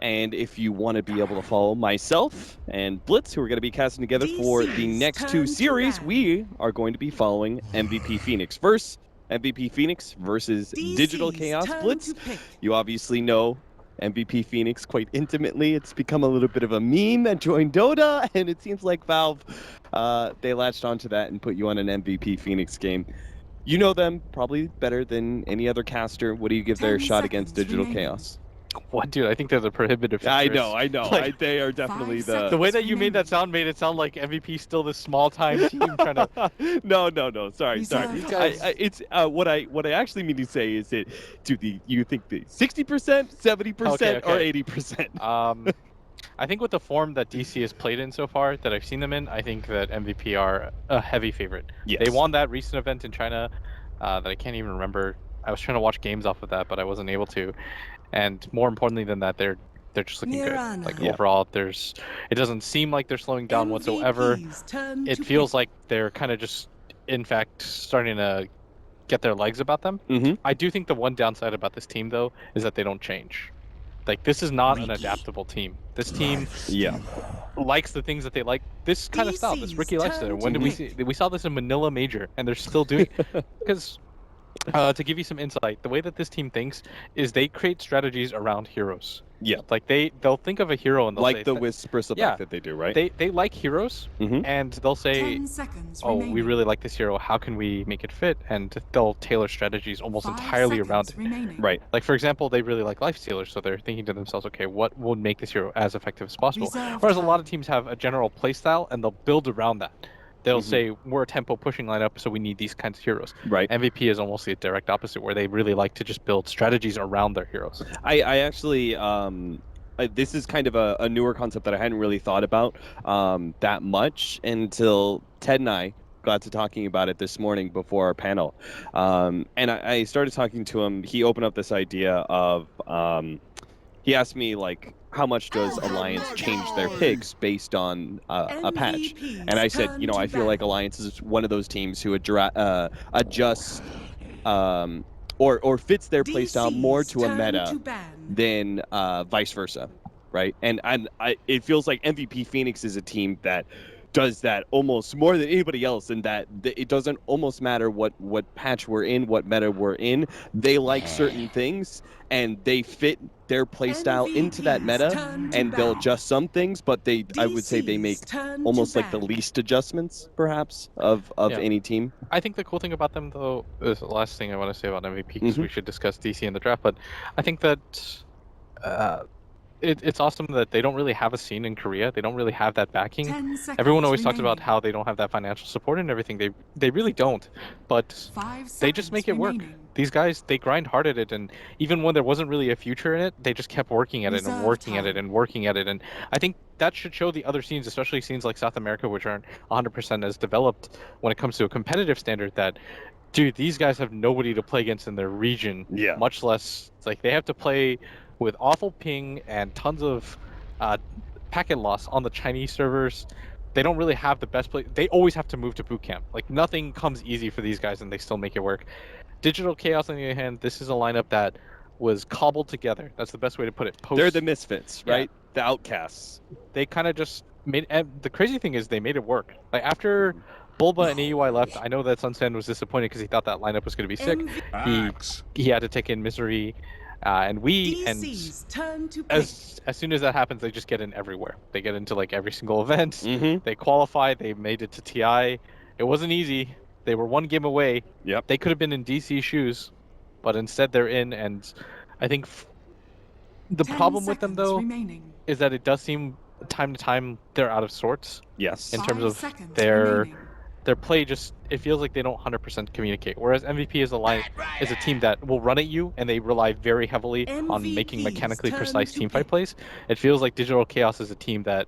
And if you want to be able to follow myself and Blitz, who are going to be casting together for the next two series, we are going to be following MVP Phoenix versus Digital Chaos Blitz. You obviously know MVP Phoenix quite intimately. It's become a little bit of a meme that joined Dota, and it seems like Valve, they latched onto that and put you on an MVP Phoenix game. You know them probably better than any other caster. What do you give their shot against Digital Chaos? What, dude? I think they're the prohibitive I features. know. Like, they are definitely the way that you made that sound made it sound like MVP still this small-time team trying to. No. Sorry. These guys. It's what I actually mean to say is that you think the 60%, 70%, or 80%? I think with the form that DC has played in so far, that I've seen them in, I think that MVP are a heavy favorite. Yes. They won that recent event in China that I can't even remember. I was trying to watch games off of that, but I wasn't able to. And more importantly than that, they're just looking good. Like overall, it doesn't seem like they're slowing down whatsoever. It feels like they're kind of just, in fact, starting to get their legs about them. Mm-hmm. I do think the one downside about this team, though, is that they don't change. Like, this is not an adaptable team. This team likes the things that they like. This kind of style, this Ricky lifestyle. When did we see? We saw this in Manila Major, and they're still doing it. Because to give you some insight, the way that this team thinks is they create strategies around heroes. Yeah. Like they'll think of a hero and they'll like say, the Wisp Bristleback that they do, right? They like heroes, and they'll say, we really like this hero. How can we make it fit? And they'll tailor strategies almost entirely around it. Right. Like, for example, they really like life stealers, so they're thinking to themselves, okay, what will make this hero as effective as possible? Whereas a lot of teams have a general playstyle, and they'll build around that. They'll say, we're a tempo pushing lineup, so we need these kinds of heroes. Right. MVP is almost the direct opposite, where they really like to just build strategies around their heroes. I actually, this is kind of a newer concept that I hadn't really thought about that much until Ted and I got to talking about it this morning before our panel. And I started talking to him. He opened up this idea of, he asked me, like, how much does Alliance change their picks based on a patch? And I said, I feel like Alliance is one of those teams who adjusts or fits their playstyle more to a meta than vice versa, right? And it feels like MVP Phoenix is a team that does that almost more than anybody else, in that it doesn't almost matter what patch we're in, what meta we're in. They like certain things, and they fit their playstyle into that meta, and they'll adjust some things, but I would say they make almost like the least adjustments, perhaps, of any team. I think the cool thing about them, though, is the last thing I want to say about MVP, because we should discuss DC in the draft, but I think that it's awesome that they don't really have a scene in Korea. They don't really have that backing. Everyone always talks about how they don't have that financial support and everything. They really don't, but they just make it work. These guys, they grind hard at it, and even when there wasn't really a future in it, they just kept working at it and working at it and working at it. And I think that should show the other scenes, especially scenes like South America, which aren't 100% as developed when it comes to a competitive standard, that, dude, these guys have nobody to play against in their region, much less, like, they have to play with awful ping and tons of packet loss on the Chinese servers. They don't really have the best play. They always have to move to boot camp. Like, nothing comes easy for these guys, and they still make it work. Digital Chaos, on the other hand, this is a lineup that was cobbled together. That's the best way to put it. They're the misfits, right? The outcasts. They kind of just made. And the crazy thing is, they made it work. Like, after Bulba and AUI left, I know that Sunsan was disappointed because he thought that lineup was going to be sick. He had to take in Misery. And as soon as that happens, they just get in everywhere. They get into, like, every single event. They qualify. They made it to TI. It wasn't easy. They were one game away. Yep. They could have been in DC shoes, but instead they're in. And I think the problem with them, though, is that it does seem time to time they're out of sorts. Yes. In terms of their play, just, it feels like they don't 100% communicate. Whereas MVP is a team that will run at you, and they rely very heavily on making mechanically precise teamfight plays. It feels like Digital Chaos is a team that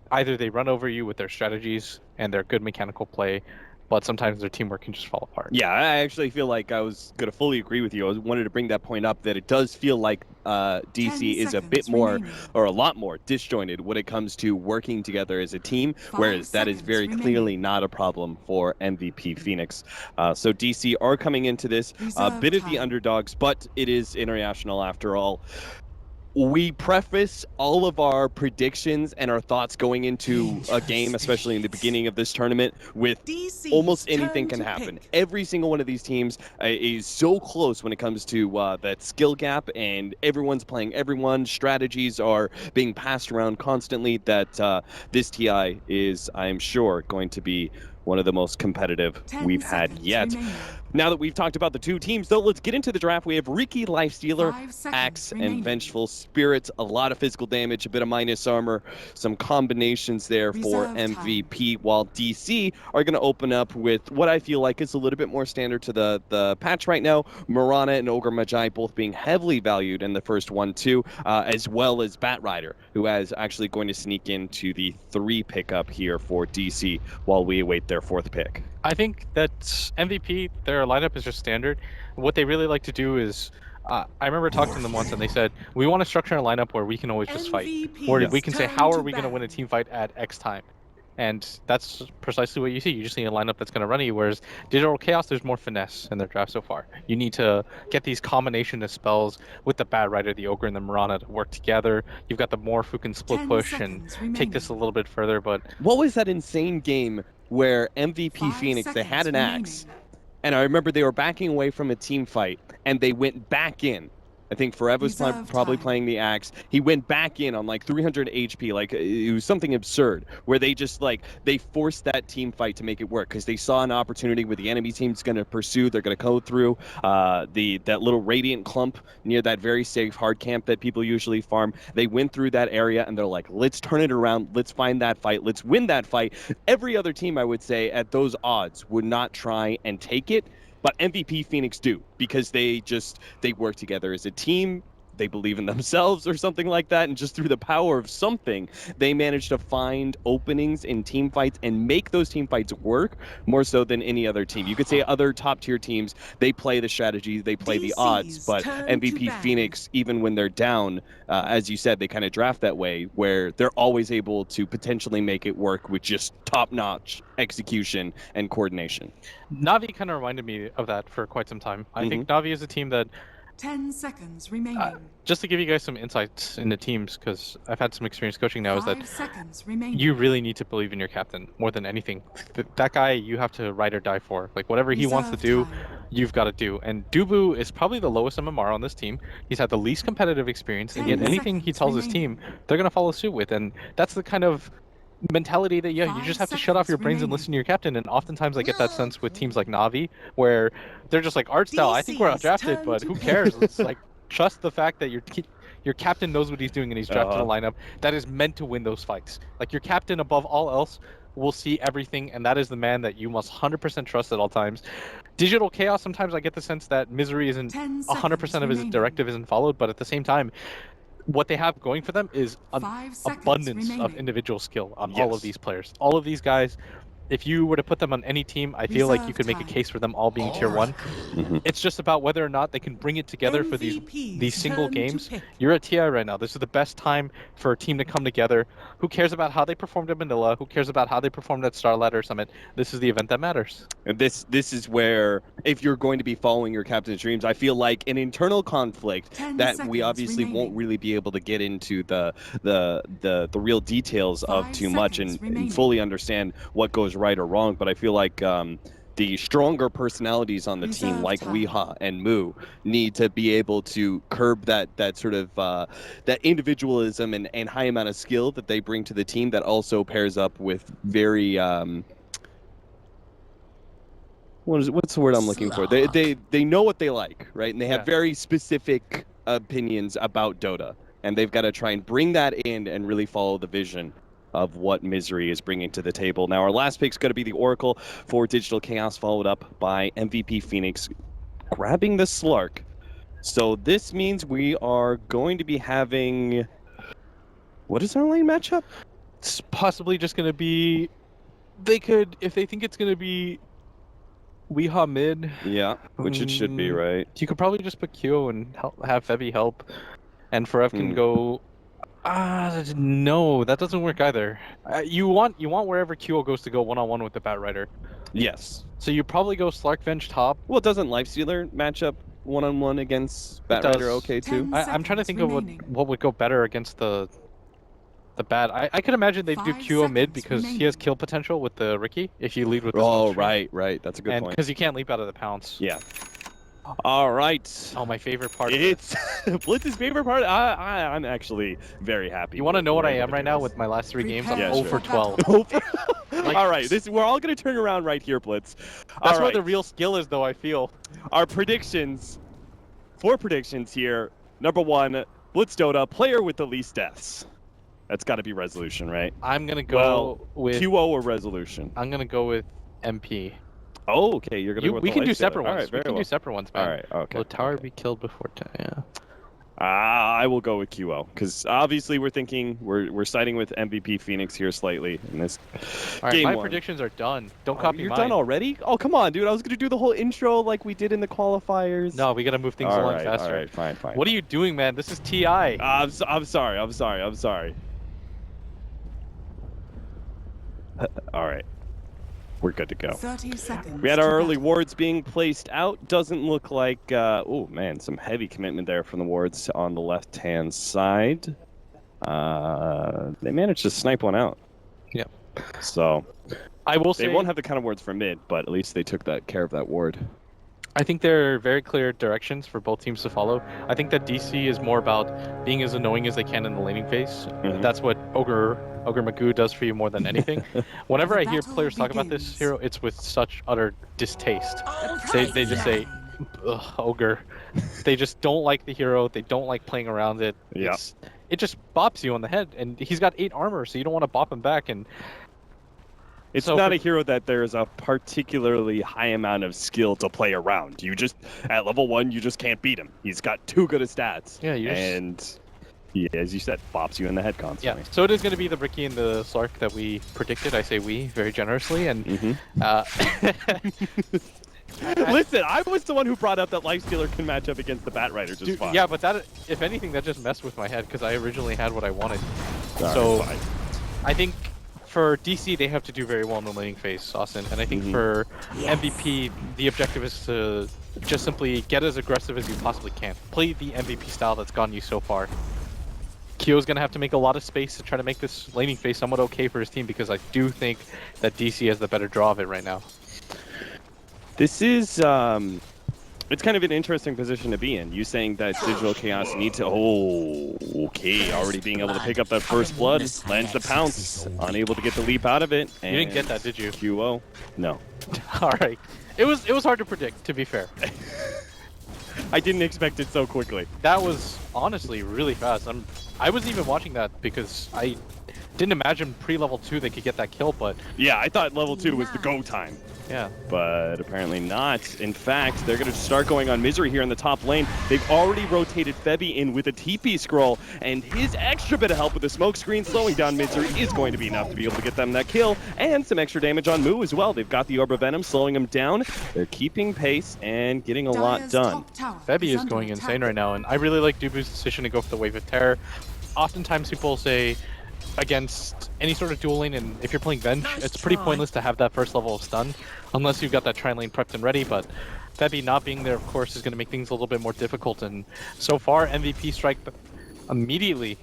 either they run over you with their strategies and their good mechanical play, but sometimes their teamwork can just fall apart. Yeah, I actually feel like I was going to fully agree with you. I wanted to bring that point up, that it does feel like DC is a bit more, or a lot more, disjointed when it comes to working together as a team, whereas that is very clearly not a problem for MVP Phoenix. So DC are coming into this a bit of the underdogs, but it is international after all. we preface all of our predictions and our thoughts going into a game, especially in the beginning of this tournament, with almost anything can happen. Every single one of these teams is so close when it comes to that skill gap, and everyone's playing everyone. Strategies are being passed around constantly. That this TI is, I'm sure, going to be one of the most competitive we've had yet. Now that we've talked about the two teams, though, let's get into the draft. We have Riki, Lifestealer, Axe, and Vengeful Spirit. A lot of physical damage, a bit of minus armor, some combinations there for MVP, while DC are going to open up with what I feel like is a little bit more standard to the patch right now. Mirana and Ogre Magi both being heavily valued in the first 1-2, as well as Batrider, who is actually going to sneak into the 3 pickup here for DC while we await their 4th pick. I think that MVP, their lineup is just standard. What they really like to do is, I remember talking to them once and they said, we want to structure a lineup where we can always just fight. Where we can say, how are we going to win a team fight at X time? And that's precisely what you see. You just need a lineup that's going to run you, whereas Digital Chaos, there's more finesse in their draft so far. You need to get these combination of spells with the Batrider, the Ogre, and the Mirana to work together. You've got the Morph who can split push and take this a little bit further, but... What was that insane game where MVP Phoenix, they had an Axe, and I remember they were backing away from a team fight, and they went back in. I think Forev was probably playing the Axe. He went back in on like 300 HP. Like, it was something absurd where they just they forced that team fight to make it work because they saw an opportunity where the enemy team's going to pursue. They're going to go through that little radiant clump near that very safe hard camp that people usually farm. They went through that area and they're like, let's turn it around. Let's find that fight. Let's win that fight. Every other team, I would say, at those odds would not try and take it. But MVP Phoenix do, because they work together as a team. They believe in themselves or something like that, and just through the power of something, they manage to find openings in team fights and make those team fights work more so than any other team. You could say other top-tier teams, they play the strategy, they play the odds, but MVP Phoenix, even when they're down, as you said, they kind of draft that way, where they're always able to potentially make it work with just top-notch execution and coordination. Na'Vi kind of reminded me of that for quite some time. I think Na'Vi is a team that 10 seconds remaining. Just to give you guys some insights into teams, because I've had some experience coaching now, is that 5 seconds remaining. you really need to believe in your captain more than anything. That guy you have to ride or die for. Like, whatever he wants to do, you've got to do. And Dubu is probably the lowest MMR on this team. He's had the least competitive experience, and yet anything he tells his team, they're going to follow suit with. And that's the kind of mentality that you just have to shut off your brains and listen to your captain. And oftentimes I get that sense with teams like Na'Vi, where they're just like, art style, I think we're outdrafted, but who cares? It's like, trust the fact that your captain knows what he's doing and he's drafted a lineup that is meant to win those fights. Like, your captain above all else will see everything, and that is the man that you must 100% trust at all times. Digital Chaos, sometimes I get the sense that Misery isn't 100% of his directive isn't followed, but at the same time, what they have going for them is an abundance of individual skill on all of these players. All of these guys, if you were to put them on any team, I feel like you could make a case for them all being tier 1. It's just about whether or not they can bring it together for these single games. You're at TI right now. This is the best time for a team to come together. Who cares about how they performed at Manila? Who cares about how they performed at Star Ladder Summit? This is the event that matters. And this is where, if you're going to be following your captain's dreams, I feel like an internal conflict that we obviously won't really be able to get into the real details of too much and fully understand what goes right or wrong. But I feel like the stronger personalities on the team, like Weeha and Moo, need to be able to curb that sort of that individualism and high amount of skill that they bring to the team that also pairs up with very what's the word I'm looking for? They know what they like, right? And they have very specific opinions about Dota, and they've got to try and bring that in and really follow the vision of what Misery is bringing to the table. Now, our last pick is going to be the Oracle for Digital Chaos, followed up by MVP Phoenix grabbing the Slark. So this means we are going to be having... What is our lane matchup? It's possibly just going to be... They could, if they think it's going to be Weeha mid. Yeah, which it should be, right? You could probably just put Kyo and have Febby help, and Forev can go... no, that doesn't work either. You want wherever Kyo goes to go one-on-one with the Batrider. Yes. So you probably go Slark Venge top. Well, doesn't Lifestealer match up one-on-one against It Bat Rider does. okay too? 10 I'm trying to seconds think remaining. of what would go better against the Bat. I could imagine they'd do 5 QO mid seconds because he has remaining. kill potential with the Ricky if you lead with the smoke Oh, screen. right. That's a good And point. because you can't leap out of the pounce. Yeah. All right. Oh, my favorite part. It's Blitz's favorite part. I'm actually very happy. You want to know what we're I able am to right do now this. with my last 3 games? I'm Prepare 0 Yeah, for sure. 12. battle. All right, we're all gonna turn around right here, Blitz. That's All where right, the real skill is, though, I feel. our predictions. 4 predictions here. Number 1, Blitz Dota, player with the least deaths. That's got to be Resolution, right? I'm going to go Well, with... QO or Resolution? I'm going to go with MP. Oh, okay. You're gonna go with We the can do life stealer. separate All ones. right, We very can well. do separate ones, man. All right, okay. Will tower okay. be killed before 10? Yeah. I will go with QO because obviously we're thinking we're siding with MVP Phoenix here slightly in this All right, game my 1. predictions are done. Don't copy You're mine. done already? Oh, come on, dude. I was gonna do the whole intro like we did in the qualifiers. No, we got to move things along faster. All right, fine. What are you doing, man? This is TI. I'm sorry. All right. We're good to go. 30 seconds. We had our to early battle. wards being placed out. Doesn't look like... oh, man, some heavy commitment there from the wards on the left-hand side. They managed to snipe one out. Yep. So I will they say won't have the kind of wards for mid, but at least they took that care of that ward. I think there are very clear directions for both teams to follow. I think that DC is more about being as annoying as they can in the laning phase. Mhm. That's what Ogre Magoo does for you more than anything. Whenever The I hear battle players talk about this begins. hero, it's with such utter distaste. They just say, "Ugh, Ogre." They just don't like the hero. They don't like playing around it. Yeah. It just bops you on the head, and he's got 8 armor, so you don't want to bop him back. And It's So not for- a hero that there's a particularly high amount of skill to play around. You just, at level 1, you just can't beat him. He's got too good of stats. Yeah, you just- And he, as you said, bops you in the head yeah, constantly. so it is going to be the Ricky and the Slark that we predicted. I say we very generously, and Mhm. uh, Listen, I was the one who brought up that Lifestealer can match up against the Bat Rider just Dude, fine. yeah, but that, if anything, that just messed with my head because I originally had what I wanted. Alright, so fine. I think for DC they have to do very well in the laning phase, Austin, and I think Mhm. for MVP the objective is to just simply get as aggressive as you possibly can. Play the MVP style that's gotten you so far. Kyo's gonna have to make a lot of space to try to make this laning phase somewhat okay for his team because I do think that DC has the better draw of it right now. This is, it's kind of an interesting position to be in. You saying that Digital Chaos need to... Oh, okay. Already being able to pick up that first blood. Lands the pounce. Unable to get the leap out of it. You didn't get that, did you? QO? No. All right. It was hard to predict, to be fair. I didn't expect it so quickly. That was honestly really fast. I was even watching that because I didn't imagine pre-level 2 they could get that kill, but Yeah, I thought level 2 was the go time. yeah. But apparently not. In fact, they're going to start going on Misery here in the top lane. They've already rotated Febby in with a TP scroll, and his extra bit of help with the smoke screen slowing down Misery is going to be enough to be able to get them that kill, and some extra damage on Moo as well. They've got the Orb of Venom slowing him down. They're keeping pace and getting a lot Dire's done. top tower Febby is under going attack. insane right now, and I really like Dubu's decision to go for the Wave of Terror. Oftentimes people say against any sort of dual lane, and if you're playing Venge, it's pretty pointless to have that first level of stun, unless you've got that Tri lane prepped and ready, but Febby not being there, of course, is going to make things a little bit more difficult, and so far, MVP strike immediately.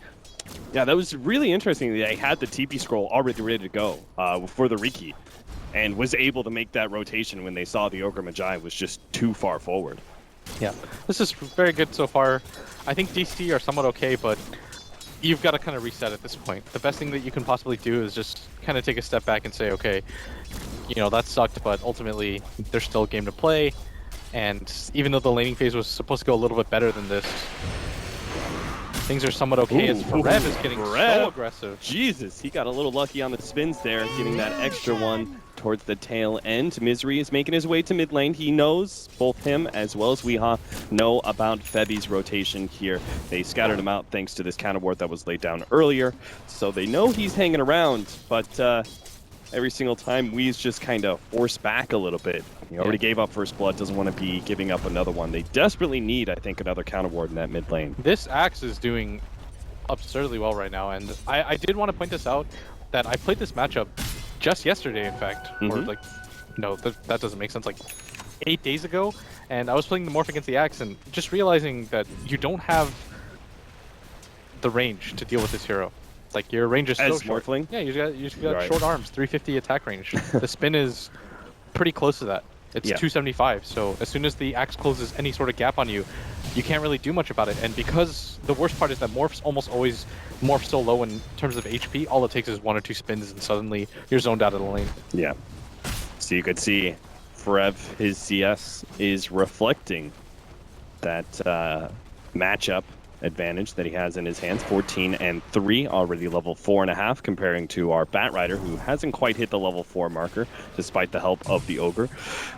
Yeah, that was really interesting. They had the TP scroll already ready to go for the Riki, and was able to make that rotation when they saw the Ogre Magi was just too far forward. Yeah, this is very good so far. I think DC are somewhat okay, but you've got to kind of reset at this point. The best thing that you can possibly do is just kind of take a step back and say, okay, you know, that sucked, but ultimately there's still a game to play. And even though the laning phase was supposed to go a little bit better than this, things are somewhat okay as Rev is getting so aggressive. Jesus, he got a little lucky on the spins there, getting that extra one towards the tail end. Misery is making his way to mid lane. He knows, both him as well as Weehaw know about Febby's rotation here. They scattered him out thanks to this counter ward that was laid down earlier. So they know he's hanging around, but every single time Wee's just kind of forced back a little bit. He already gave up first blood, doesn't want to be giving up another one. They desperately need, I think, another counter ward in that mid lane. This Axe is doing absurdly well right now, and I did want to point this out, that I played this matchup just yesterday, in fact. Or Mhm. like, no, that doesn't make sense. Like 8 days ago, and I was playing the Morph against the Axe, and just realizing that you don't have the range to deal with this hero. Like, your range is so As short. Morphling? Yeah, you just got Right. short arms, 350 attack range. The spin is pretty close to that. It's 275, so as soon as the Axe closes any sort of gap on you, you can't really do much about it. And because the worst part is that Morphs almost always morph so low in terms of HP, all it takes is 1 or 2 spins and suddenly you're zoned out of the lane. Yeah. So you could see Frev, his CS is reflecting that matchup advantage that he has in his hands. 14 and 3, already level 4.5, comparing to our Batrider, who hasn't quite hit the level 4 marker, despite the help of the Ogre,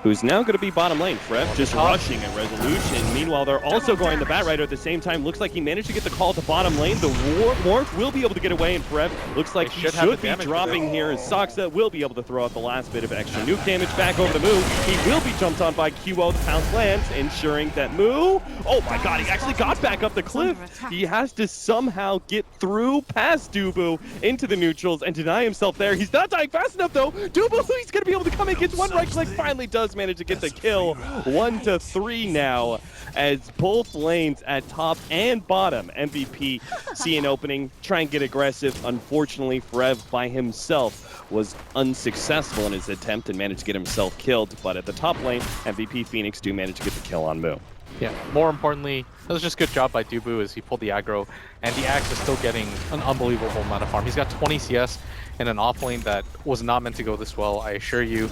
who's now going to be bottom lane. Frev just rushing at Resolution. Meanwhile, they're also going the Batrider at the same time. Looks like he managed to get the call to bottom lane. The Morph will be able to get away, and Frev looks like he should be dropping here, as Soxa will be able to throw out the last bit of extra nuke damage back over the Moo. He will be jumped on by QO. The pounce lands, ensuring that Moo, oh my god, he actually got back up the cliff. He has to somehow get through past Dubu into the neutrals and deny himself there. He's not dying fast enough though. Dubu, he's going to be able to come in, gets one right click, finally does manage to get the kill. 1-3 now, as both lanes at top and bottom, MVP see an opening, try and get aggressive. Unfortunately, Frev by himself was unsuccessful in his attempt and managed to get himself killed. But at the top lane, MVP Phoenix do manage to get the kill on Moo. Yeah, more importantly, that was just a good job by Dubu as he pulled the aggro, and the Axe is still getting an unbelievable amount of farm. He's got 20 CS in an off lane that was not meant to go this well, I assure you.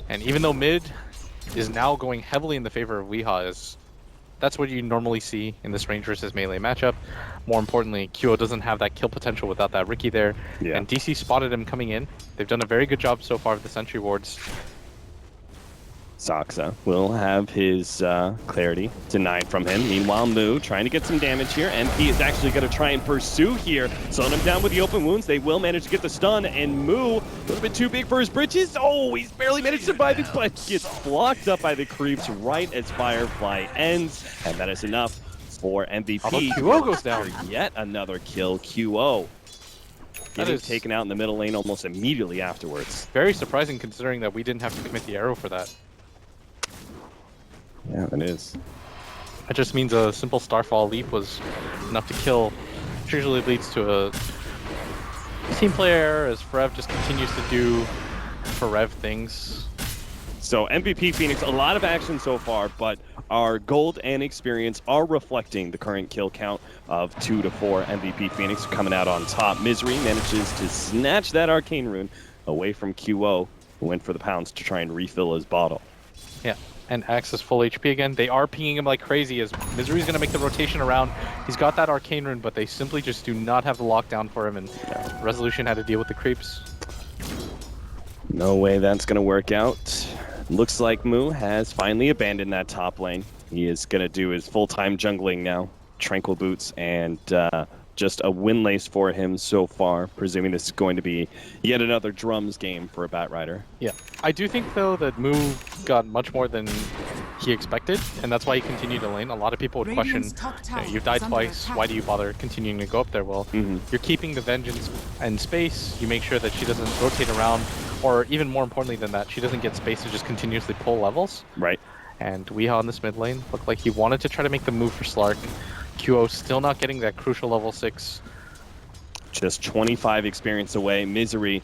And even though mid is now going heavily in the favor of Weeha, that's what you normally see in this range versus melee matchup. More importantly, QO doesn't have that kill potential without that Riki there, and DC spotted him coming in. They've done a very good job so far with the sentry wards. Soxa will have his clarity denied from him. Meanwhile, Moo trying to get some damage here. MP is actually going to try and pursue here. Slowing him down with the open wounds. They will manage to get the stun, and Moo, a little bit too big for his britches. Oh, he's barely managed to survive it, but gets blocked up by the creeps right as Firefly ends. And that is enough for MVP. QO goes down. Yet another kill. QO getting taken out in the middle lane almost immediately afterwards. Very surprising considering that we didn't have to commit the arrow for that. Yeah, it is. That just means a simple Starfall leap was enough to kill, which usually leads to a team player error as Frev just continues to do Frev things. So MVP Phoenix, a lot of action so far, but our gold and experience are reflecting the current kill count of 2-4. MVP Phoenix coming out on top. Misery manages to snatch that arcane rune away from QO, who went for the pounce to try and refill his bottle. Yeah. And Axe is full HP again. They are pinging him like crazy as Misery's going to make the rotation around. He's got that arcane rune, but they simply just do not have the lockdown for him, and Resolution had to deal with the creeps. No way that's going to work out. Looks like Moo has finally abandoned that top lane. He is going to do his full-time jungling now. Tranquil Boots and just a win lace for him so far, presuming this is going to be yet another drums game for a Batrider. Yeah. I do think, though, that Moo got much more than he expected, and that's why he continued to lane. A lot of people would question, you've died twice, why do you bother continuing to go up there? Well, you're keeping the Vengeance in space, you make sure that she doesn't rotate around, or even more importantly than that, she doesn't get space to just continuously pull levels. Right. And Weeha on this mid lane looked like he wanted to try to make the move for Slark. QO still not getting that crucial level 6. Just 25 experience away. Misery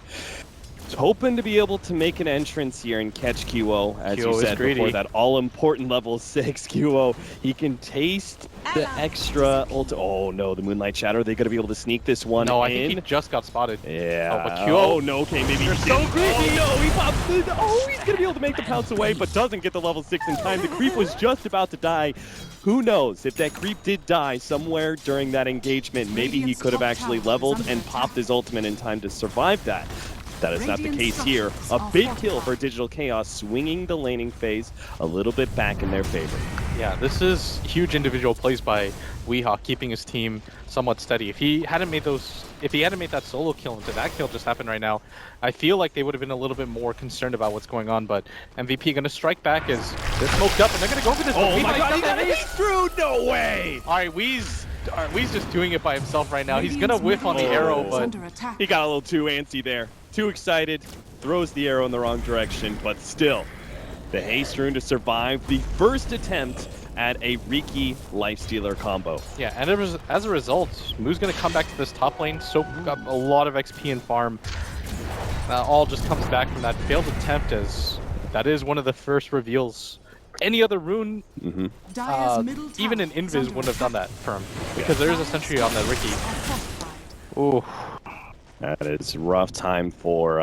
hoping to be able to make an entrance here and catch QO, as you said before, that all-important level 6 QO. He can taste the extra ult. Oh no, the Moonlight Shadow. Are they going to be able to sneak this one in? No, I think he just got spotted. Yeah. Oh, but QO. Oh no, okay, maybe You're he so did. greedy. Oh no, he pops it. Oh, he's going to be able to make the pounce away, but doesn't get the level 6 in time. The creep was just about to die. Who knows, if that creep did die somewhere during that engagement, maybe he could have actually leveled and popped his ultimate in time to survive that. That is not the case here. A big kill for Digital Chaos, swinging the laning phase a little bit back in their favor. Yeah, this is huge individual plays by Weeha, keeping his team somewhat steady. If he hadn't made that solo kill into that kill just happened right now, I feel like they would have been a little bit more concerned about what's going on. But MVP going to strike back as they're smoked up and they're going to go for this. Oh my god, he got a through! No way! All right, Wee's just doing it by himself right now. He's going to whiff on the arrow, but he got a little too antsy there. Too excited, throws the arrow in the wrong direction, but still, the haste rune to survive the first attempt at a Riki Lifestealer combo. Yeah, and as a result, Moo's going to come back to this top lane, soak up a lot of XP and farm. All just comes back from that failed attempt, as that is one of the first reveals. Any other rune, even an Invis wouldn't have done that for him, because there is a sentry on that Riki. Ooh. That is rough time for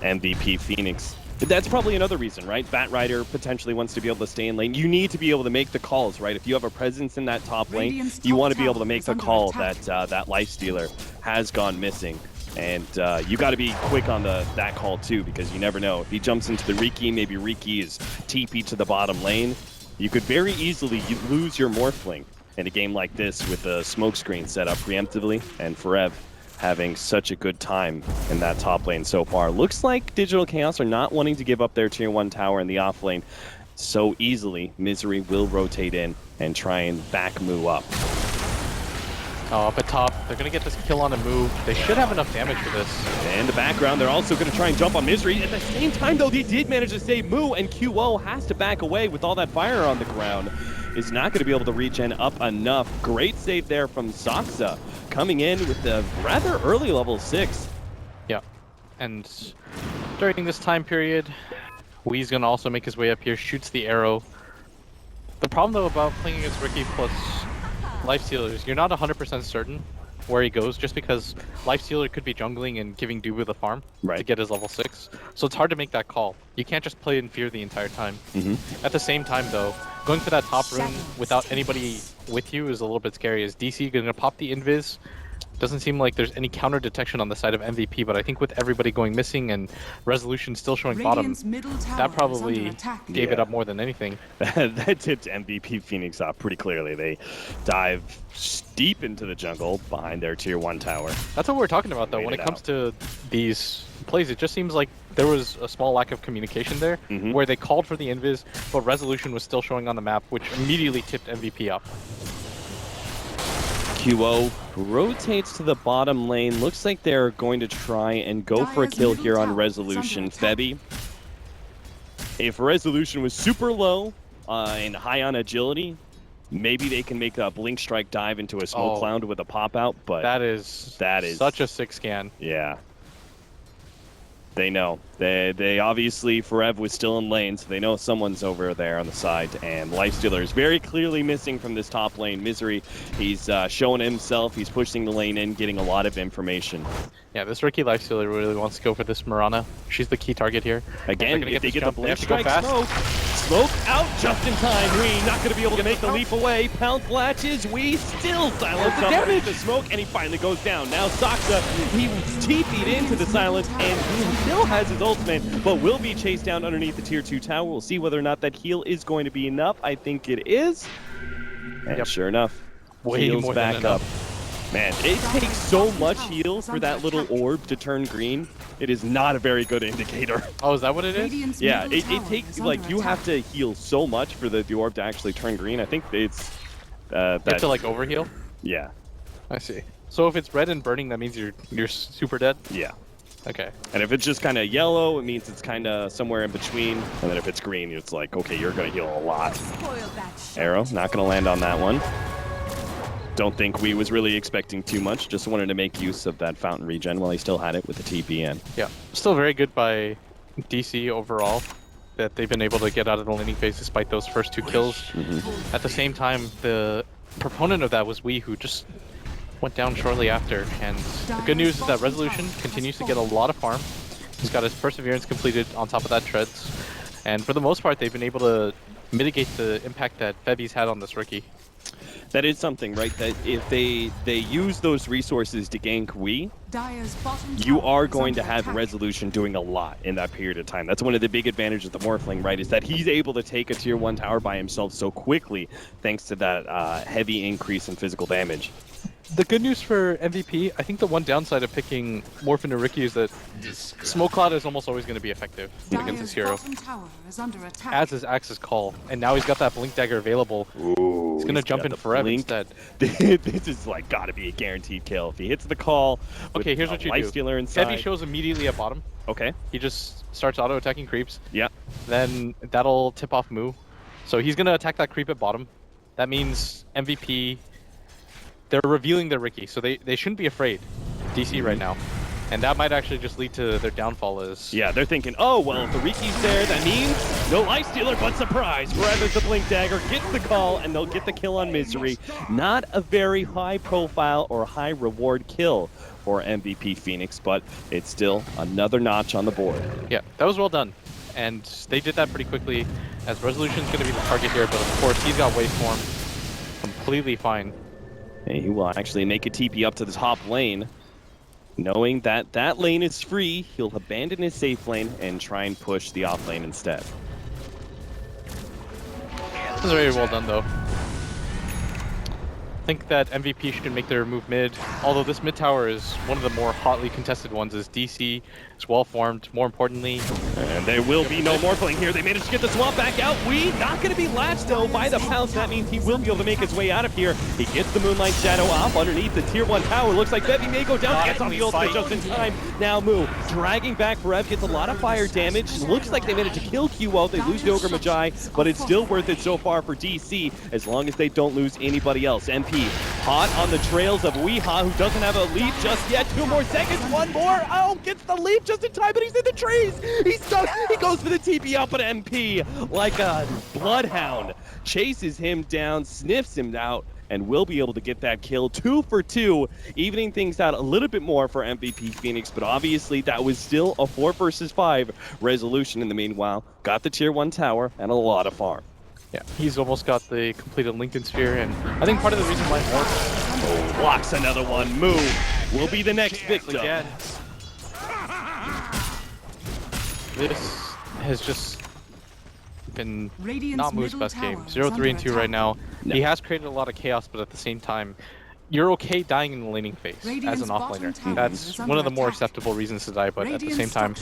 MVP Phoenix. That's probably another reason, right? Bat Rider potentially wants to be able to stay in lane. You need to be able to make the calls, right? If you have a presence in that top lane, you want to be able to make the call that that Lifestealer has gone missing. And you got to be quick on that call too, because you never know. If he jumps into the Riki, maybe Riki is TP to the bottom lane. You could very easily lose your Morphling in a game like this with the smoke screen set up preemptively, and Forev having such a good time in that top lane so far. Looks like Digital Chaos are not wanting to give up their tier 1 tower in the off lane so easily. Misery will rotate in and try and back Moo up. Oh, up at top, they're going to get this kill on a move. They should have enough damage for this. In the background, they're also going to try and jump on Misery. At the same time, though, they did manage to save Moo, and QO has to back away with all that fire on the ground. Is not going to be able to regen up enough. Great save there from Saksa, coming in with the rather early level 6. Yeah, and during this time period, Wee's going to also make his way up here, shoots the arrow. The problem, though, about playing against Riki plus Lifestealers, you're not 100% certain where he goes, just because Lifestealer could be jungling and giving Dubu the farm to get his level 6. So it's hard to make that call. You can't just play in fear the entire time. At the same time, though, going for that top rune without anybody with you is a little bit scary. Is DC going to pop the Invis? Doesn't seem like there's any counter detection on the side of MVP, but I think with everybody going missing and Resolution still showing bottom, that probably gave it up more than anything. That tipped MVP Phoenix off pretty clearly. They dive deep into the jungle behind their tier 1 tower. That's what we're talking about, though. When it comes to these plays, it just seems like there was a small lack of communication there, where they called for the Invis, but Resolution was still showing on the map, which immediately tipped MVP up. QO rotates to the bottom lane. Looks like they're going to try and go for a kill here on Resolution. Febby. If Resolution was super low and high on agility, maybe they can make a blink strike dive into a smoke cloud with a pop out, but that is such a sick scan. Yeah. They know. They obviously, Forev was still in lane, so they know someone's over there on the side, and Lifestealer is very clearly missing from this top lane. Misery, he's showing himself, he's pushing the lane in, getting a lot of information. Yeah, this Riki Lifestealer really wants to go for this Mirana. She's the key target here. Again, if they get the blink strike smoke out just in time. We not going to be able to make the leap away. Pounce latches, we still silence the damage. The smoke, and he finally goes down. Now Saksa, he TP'd into the silence, and he still has his ultimate, but will be chased down underneath the tier 2 tower. We'll see whether or not that heal is going to be enough. I think it is. And sure enough, heals back up. Man, it takes so much heal for that little orb to turn green. It is not a very good indicator. Oh, is that what it is? Yeah, it takes, like, you have to heal so much for the orb to actually turn green. I think it's... you have to, like, overheal? Yeah. I see. So if it's red and burning, that means you're super dead? Yeah. Okay. And if it's just kind of yellow, it means it's kind of somewhere in between. And then if it's green, it's like, okay, you're going to heal a lot. Arrow, not going to land on that one. Don't think we was really expecting too much. Just wanted to make use of that fountain regen while he still had it with the TP in. Yeah, still very good by DC overall, that they've been able to get out of the laning phase despite those first 2 kills. At the same time, the proponent of that was Wii, who just went down shortly after. And the good news is that Resolution continues to get a lot of farm. He's got his Perseverance completed on top of that Treads. And for the most part, they've been able to mitigate the impact that Febby's had on this Riki. That is something, right? That if they use those resources to gank Wii, you are going to have Resolution doing a lot in that period of time. That's one of the big advantages of the Morphling, right? Is that he's able to take a tier 1 tower by himself so quickly, thanks to that heavy increase in physical damage. The good news for MVP, I think the one downside of picking Morphin and Riki is that Smoke Cloud is almost always going to be effective against this hero. As his Axe's Call, and now he's got that Blink Dagger available. Ooh, he's going to jump in forever instead. This is like got to be a guaranteed kill. If he hits the call, okay, here's what you do. Lifestealer inside. Febby shows immediately at bottom. Okay. He just starts auto-attacking creeps. Yeah. Then that'll tip off Moo. So he's going to attack that creep at bottom. That means MVP, they're revealing their Riki, so they shouldn't be afraid, DC right now. And that might actually just lead to their downfall as... Yeah, they're thinking, oh, well, if the Riki's there, that means no Lifestealer, but surprise! Forever the Blink Dagger gets the call, and they'll get the kill on Misery. Not a very high-profile or high-reward kill for MVP Phoenix, but it's still another notch on the board. Yeah, that was well done. And they did that pretty quickly, as Resolution's going to be the target here, but of course he's got Waveform completely fine. And he will actually make a TP up to the top lane. Knowing that that lane is free, he'll abandon his safe lane and try and push the off lane instead. This is very well done, though. I think that MVP should make their move mid, although this mid tower is one of the more hotly contested ones, as DC is well formed, more importantly. And there will be no more playing here. They managed to get the swap back out. We not going to be latched, though, by the pounce. That means he will be able to make his way out of here. He gets the Moonlight Shadow off underneath the tier 1 tower. Looks like Bevy may go down. Gets on the ultimate just in time. Now Moo dragging back Rev, gets a lot of fire damage. Looks like they managed to kill QO. They lose Doger Magi, but it's still worth it so far for DC, as long as they don't lose anybody else. MP hot on the trails of Weehaw, who doesn't have a leap just yet. 2 more seconds, 1 more. Oh, gets the leap just in time, but he's in the trees. He's stuck. He goes for the TP out, but MP, like a bloodhound, chases him down, sniffs him out, and will be able to get that kill. 2 for 2, evening things out a little bit more for MVP Phoenix, but obviously that was still a 4 versus 5 resolution in the meanwhile. Got the tier 1 tower and a lot of farm. Yeah, he's almost got the completed Lincoln Sphere, and I think part of the reason why Blocks another one. Moo will be the next victim. Again. This has just been not Moo's best game. 0-3 and 2 right now. No. He has created a lot of chaos, but at the same time, you're okay dying in the laning phase as an offlaner. That's one of the more acceptable reasons to die, but at the same time,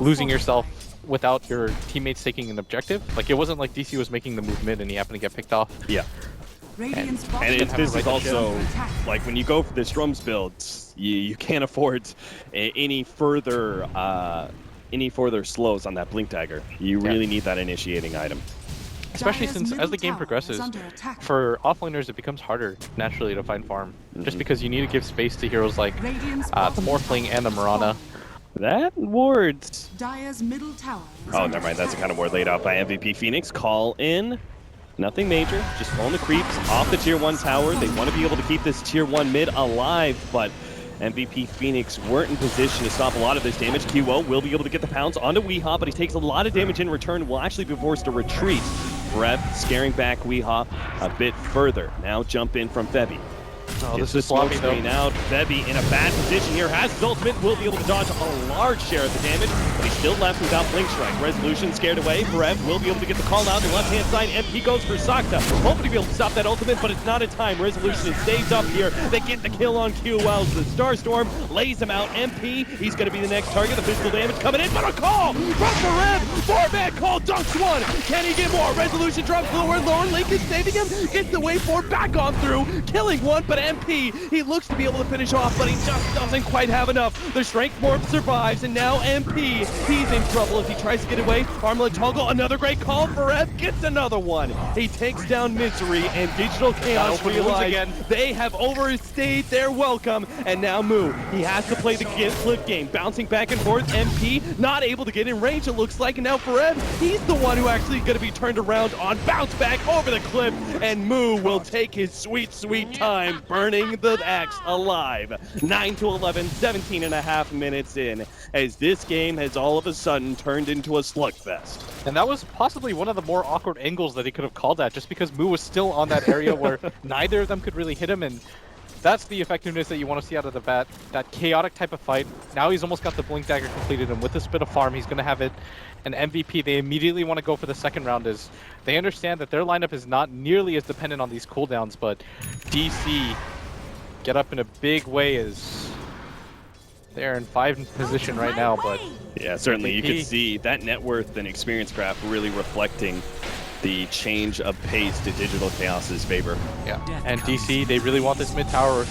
losing yourself without your teammates taking an objective. Like, it wasn't like DC was making the move mid and he happened to get picked off. Yeah. And this is also, like, when you go for this drums build, you can't afford any further slows on that Blink Dagger. You really need that initiating item. Especially since, as the game progresses, for offlaners it becomes harder, naturally, to find farm. Just because you need to give space to heroes like the Morphling and the Mirana. That wards. Dire's middle tower. Oh, never mind. That's the kind of ward laid out by MVP Phoenix. Call in. Nothing major. Just pulling the creeps off the tier 1 tower. They want to be able to keep this tier 1 mid alive, but MVP Phoenix weren't in position to stop a lot of this damage. QO will be able to get the pounce onto Weehaw, but he takes a lot of damage in return. Will actually be forced to retreat. Rev scaring back Weehaw a bit further. Now jump in from Febby. Oh, this is sloppy though. Out. Febby in a bad position here. Has his ultimate. Will be able to dodge a large share of the damage, but he's still left without Blink Strike. Resolution scared away. Rev will be able to get the call out. The left-hand side. MP goes for Sakta. Hoping to be able to stop that ultimate, but it's not in time. Resolution stays up here. They get the kill on Q while the Starstorm lays him out. MP, he's going to be the next target. The physical damage coming in, but a call from Rev. 4-man call. Dunks 1. Can he get more? Resolution drops lower. Lauren Link is saving him. Gets the waveform back on through. Killing 1, but MP, he looks to be able to finish off, but he just doesn't quite have enough. The Strength Morph survives, and now MP, he's in trouble as he tries to get away. Armlet Toggle, another great call for Rev, gets another one. He takes down Misery, and Digital Chaos realize they have overstayed their welcome, and now Moo, he has to play the flip game, bouncing back and forth. MP, not able to get in range, it looks like, and now for Rev, he's the one who actually going to be turned around on bounce back over the cliff, and Moo will take his sweet, sweet time burning the axe alive. 9-11, 17 and a half minutes in, as this game has all of a sudden turned into a slugfest. And that was possibly one of the more awkward angles that he could have called at, just because Moo was still on that area where neither of them could really hit him, and that's the effectiveness that you want to see out of the bat. That chaotic type of fight. Now he's almost got the Blink Dagger completed, and with this bit of farm, he's going to have it. And MVP, they immediately want to go for the second round, as they understand that their lineup is not nearly as dependent on these cooldowns, but DC get up in a big way as they're in 5 position right now, but yeah, certainly you can see that net worth and experience graph really reflecting the change of pace to Digital Chaos's favor. Yeah, and DC, they really want this mid tower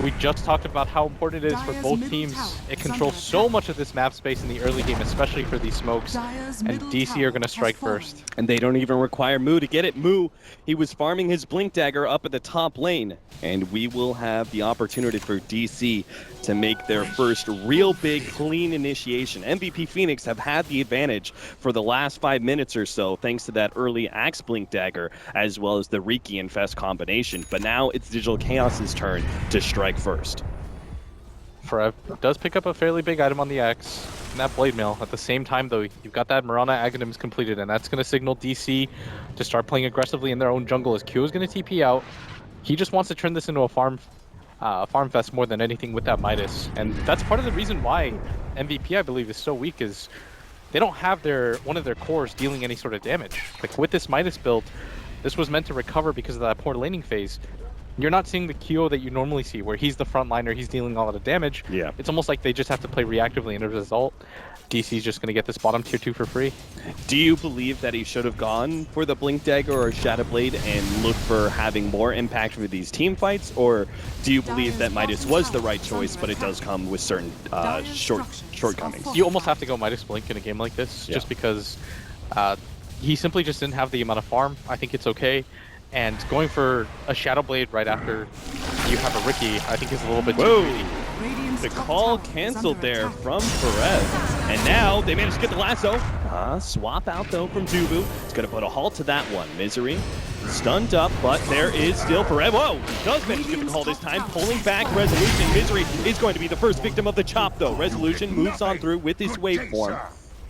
We just talked about how important it is for Dire's both middle teams. tower It is controls under so attack. much of this map space in the early game, especially for these smokes. Dire's And middle DC tower are going to has strike fallen. first. And they don't even require Moo to get it. Moo, he was farming his Blink Dagger up at the top lane. And we will have the opportunity for DC to make their first real big clean initiation. MVP Phoenix have had the advantage for the last 5 minutes or so, thanks to that early Axe Blink Dagger, as well as the Riki Infest combination. But now it's Digital Chaos's turn to strike first. Forev does pick up a fairly big item on the X and that Blade Mail. At the same time, though, you've got that Mirana Aghanims completed, and that's going to signal DC to start playing aggressively in their own jungle as Q is going to TP out. He just wants to turn this into a farm fest more than anything with that Midas. And that's part of the reason why MVP, I believe, is so weak, is they don't have one of their cores dealing any sort of damage. Like with this Midas build, this was meant to recover because of that poor laning phase. You're not seeing the Kyo that you normally see, where he's the frontliner, he's dealing a lot of damage. Yeah. It's almost like they just have to play reactively, and as a result, DC's just going to get this bottom tier 2 for free. Do you believe that he should have gone for the Blink Dagger or Shadow Blade and looked for having more impact for these team fights? Or do you believe that Midas was the right choice, but it does come with certain shortcomings? You almost have to go Midas Blink in a game like this, just because he simply just didn't have the amount of farm. I think it's okay. And going for a Shadow Blade right after you have a Riki, I think is a little bit too greedy. The call canceled there from Perez. And now they managed to get the lasso. Swap out though from Dubu. It's going to put a halt to that one. Misery stunned up, but there is still Perez. Whoa! He does manage to get the call this time, pulling back Resolution. Misery is going to be the first victim of the chop though. Resolution moves on through with his waveform.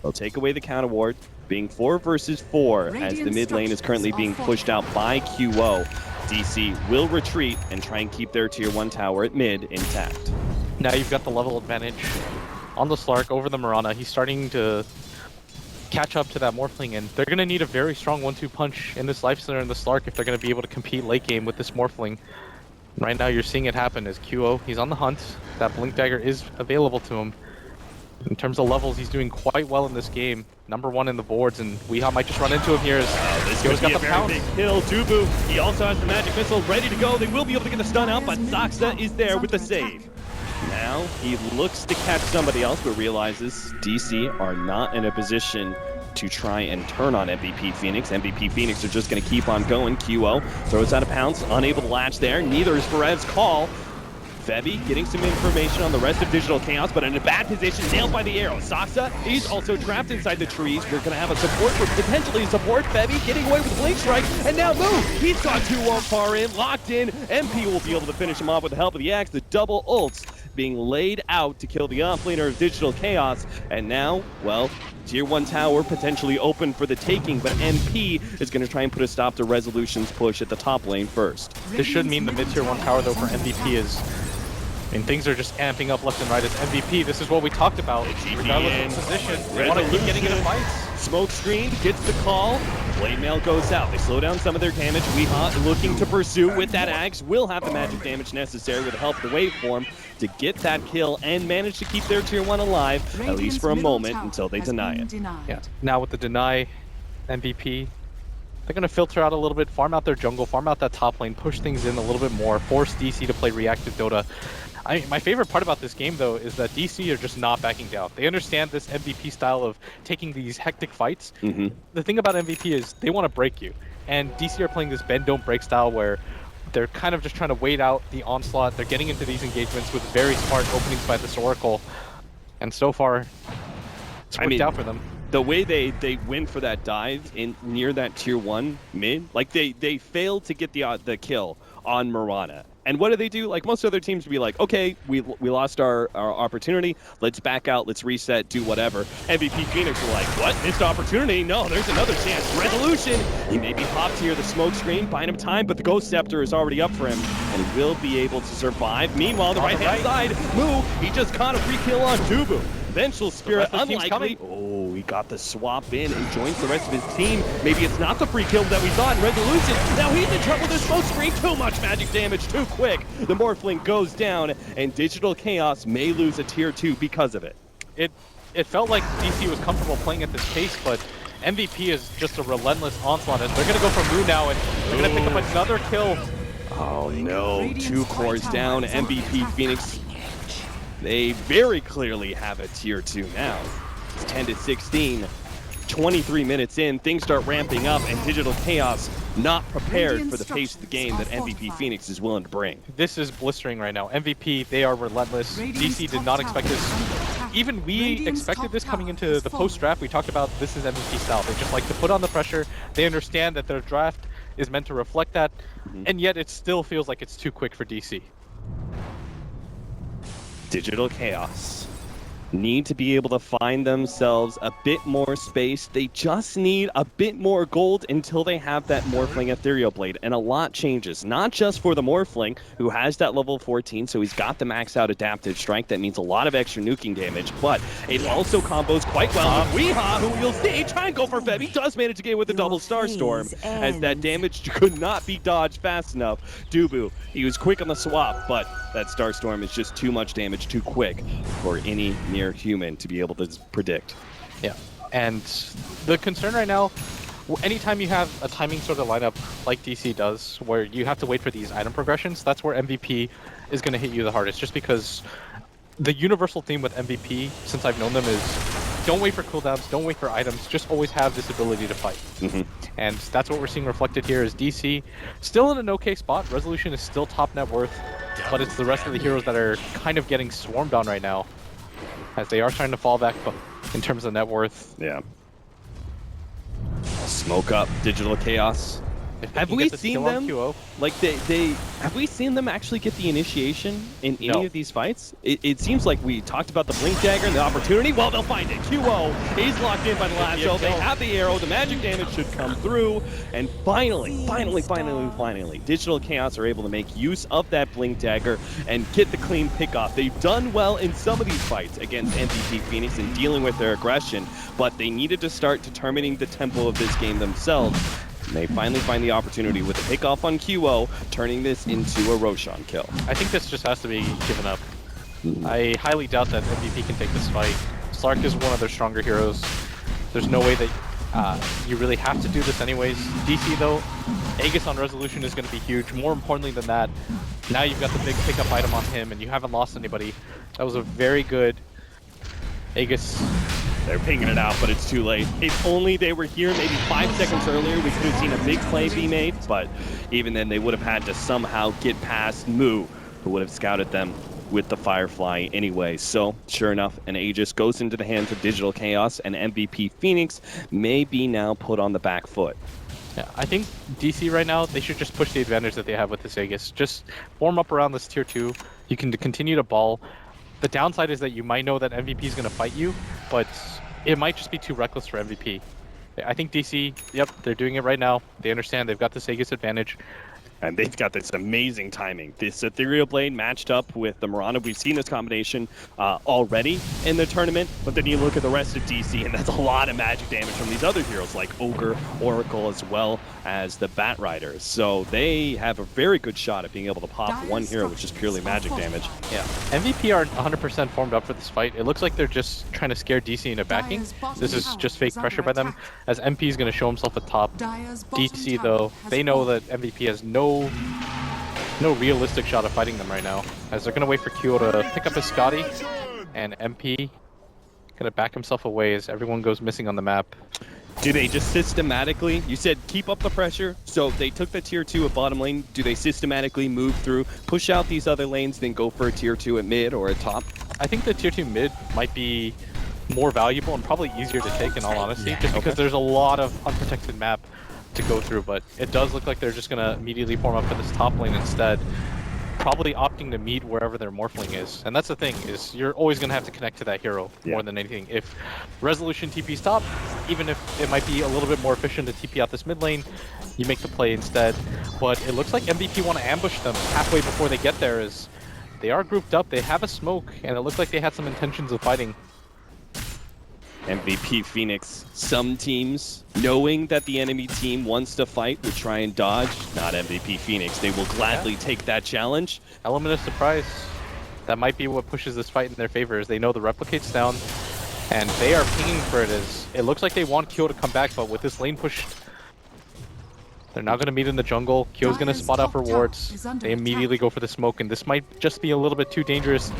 They'll take away the counter ward, being 4 versus 4 as the mid lane is currently being pushed out by QO. DC will retreat and try and keep their tier 1 tower at mid intact. Now you've got the level advantage on the Slark over the Mirana. He's starting to catch up to that Morphling, and they're going to need a very strong 1-2 punch in this Life Center and the Slark if they're going to be able to compete late game with this Morphling. Right now you're seeing it happen as QO, he's on the hunt. That Blink Dagger is available to him. In terms of levels, he's doing quite well in this game. Number 1 in the boards, and Weehaw might just run into him here as This Kyo's could got be the a pounce. very big kill. Dubu, he also has the magic missile ready to go. They will be able to get the stun out, but Saxa is there with the save. Now he looks to catch somebody else, but realizes DC are not in a position to try and turn on MVP Phoenix. MVP Phoenix are just going to keep on going. QO throws out a pounce, unable to latch there. Neither is Perez's call. Febby getting some information on the rest of Digital Chaos, but in a bad position, nailed by the arrow. Saxa is also trapped inside the trees. We're going to have a support for potentially support. Febby getting away with Blink Strike, and now Moo! He's got 2 far in, locked in. MP will be able to finish him off with the help of the axe. The double ults being laid out to kill the offlaner of Digital Chaos, and now, well, Tier 1 tower potentially open for the taking, but MP is going to try and put a stop to Resolution's push at the top lane first. This should mean the mid-tier 1 tower, though, for MVP is... I mean, things are just amping up left and right as MVP. This is what we talked about. Regardless of position, they want to keep getting into fights. Smoke screen gets the call. Blade Mail goes out. They slow down some of their damage. Weehaw looking to pursue with that axe. Will have the magic damage necessary with the help of the waveform to get that kill and manage to keep their tier 1 alive, at least for a moment, until they deny it. Yeah. Now with the deny MVP, they're going to filter out a little bit, farm out their jungle, farm out that top lane, push things in a little bit more, force DC to play reactive Dota. My favorite part about this game, though, is that DC are just not backing down. They understand this MVP style of taking these hectic fights. The thing about MVP is they want to break you. And DC are playing this bend, don't break style where they're kind of just trying to wait out the onslaught. They're getting into these engagements with very smart openings by this Oracle. And so far, it's worked out for them. The way they went for that dive in near that tier 1 mid, like they failed to get the kill on Mirana. And what do? Like most other teams would be like, okay, we lost our opportunity. Let's back out. Let's reset. Do whatever. MVP Phoenix were like, what? Missed opportunity? No, there's another chance. Resolution. He may be hopped here. The smoke screen buying him time, but the Ghost Scepter is already up for him, and he will be able to survive. Meanwhile, the right-hand side, Moo, he just caught a free kill on Dubu. Vengeful Spirit, unlikely. Oh, he got the swap in and joins the rest of his team. Maybe it's not the free kill that we thought in Resolution. Now he's in trouble with the smoke screen. Too much magic damage, too quick. The Morphling goes down, and Digital Chaos may lose a tier 2 because of it. It felt like DC was comfortable playing at this pace, but MVP is just a relentless onslaught, and they're going to go for Moo now, and they're going to pick up another kill. Oh no, Radiant's two top cores tower down. is under MVP attack. Phoenix, they very clearly have a tier 2 now. It's 10 to 16. 23 minutes in, things start ramping up, and Digital Chaos not prepared for the pace of the game that MVP Phoenix is willing to bring. This is blistering right now. MVP, they are relentless. Radiant's DC did top not tower expect is this. under attack. Even we Radiant's expected top this coming tower into has the fallen. post-draft. We talked about this is MVP style. They just like to put on the pressure. They understand that their draft is meant to reflect that, and yet it still feels like it's too quick for DC. Digital Chaos need to be able to find themselves a bit more space. They just need a bit more gold until they have that Morphling Ethereal Blade. And a lot changes, not just for the Morphling, who has that level 14, so he's got the max out adaptive strike. That means a lot of extra nuking damage, but it also combos quite well with Weehaw, who you'll see try and go for Feb. He does manage to get with the double Starstorm, as that damage could not be dodged fast enough. Dubu, he was quick on the swap, but that Starstorm is just too much damage, too quick for any near human to be able to predict. Yeah, and the concern right now, anytime you have a timing sort of lineup like DC does, where you have to wait for these item progressions, that's where MVP is going to hit you the hardest, just because the universal theme with MVP, since I've known them, is don't wait for cooldowns, don't wait for items, just always have this ability to fight. And that's what we're seeing reflected here is DC still in an okay spot. Resolution is still top net worth, but it's the rest of the heroes that are kind of getting swarmed on right now, as they are trying to fall back in terms of net worth. Yeah. Smoke up Digital Chaos. Have we seen them? Like have we seen them actually get the initiation in any of these fights? It seems like we talked about the Blink Dagger and the opportunity. Well, they'll find it. QO, he's locked in by the lasso. They have the arrow. The magic damage should come through. And finally, Digital Chaos are able to make use of that Blink Dagger and get the clean pickoff. They've done well in some of these fights against MVP Phoenix and dealing with their aggression, but they needed to start determining the tempo of this game themselves. And they finally find the opportunity with the pickoff on QO, turning this into a Roshan kill. I think this just has to be given up. I highly doubt that MVP can take this fight. Slark is one of their stronger heroes. There's no way that you really have to do this anyways. DC though, Aegis on Resolution is going to be huge. More importantly than that, now you've got the big pickup item on him and you haven't lost anybody. That was a very good Aegis. They're pinging it out, but it's too late. If only they were here maybe 5 seconds earlier, we could have seen a big play be made, but even then they would have had to somehow get past Moo, who would have scouted them with the Firefly anyway. So, sure enough, an Aegis goes into the hands of Digital Chaos, and MVP Phoenix may be now put on the back foot. Yeah, I think DC right now, they should just push the advantage that they have with this Aegis. Just form up around this tier 2. You can continue to ball. The downside is that you might know that MVP is going to fight you, but it might just be too reckless for MVP. I think DC, yep, they're doing it right now. They understand they've got this Aegis advantage. And they've got this amazing timing. This Ethereal Blade matched up with the Mirana. We've seen this combination already in the tournament, but then you look at the rest of DC, and that's a lot of magic damage from these other heroes like Ogre, Oracle, as well as the Bat Riders. So they have a very good shot at being able to pop one hero, which is purely magic damage. Yeah, MVP aren't 100% formed up for this fight. It looks like they're just trying to scare DC into backing. This is just fake pressure by them, as MP is going to show himself at top. DC, though, they know that MVP has no realistic shot of fighting them right now, as they're going to wait for Kyo to pick up his Scotty, and MP going to back himself away as everyone goes missing on the map. Do they just systematically, you said keep up the pressure, so they took the tier 2 at bottom lane, do they systematically move through, push out these other lanes, then go for a tier 2 at mid or at top? I think the tier 2 mid might be more valuable and probably easier to take in all honesty, just because there's a lot of unprotected map to go through, but it does look like they're just going to immediately form up for this top lane instead, probably opting to meet wherever their Morphling is. And that's the thing, is you're always going to have to connect to that hero more than anything. If Resolution TP's top, even if it might be a little bit more efficient to TP out this mid lane, you make the play instead. But it looks like MVP want to ambush them halfway before they get there, as they are grouped up, they have a smoke, and it looks like they had some intentions of fighting. MVP Phoenix, some teams, knowing that the enemy team wants to fight, would try and dodge. Not MVP Phoenix. They will gladly take that challenge. Element of surprise. That might be what pushes this fight in their favor, as they know the replicate's down, and they are pinging for it. As it looks like they want Kyo to come back, but with this lane push, They're not going to meet in the jungle. Kyo's going to spot out for wards. They immediately go for the smoke, and this might just be a little bit too dangerous.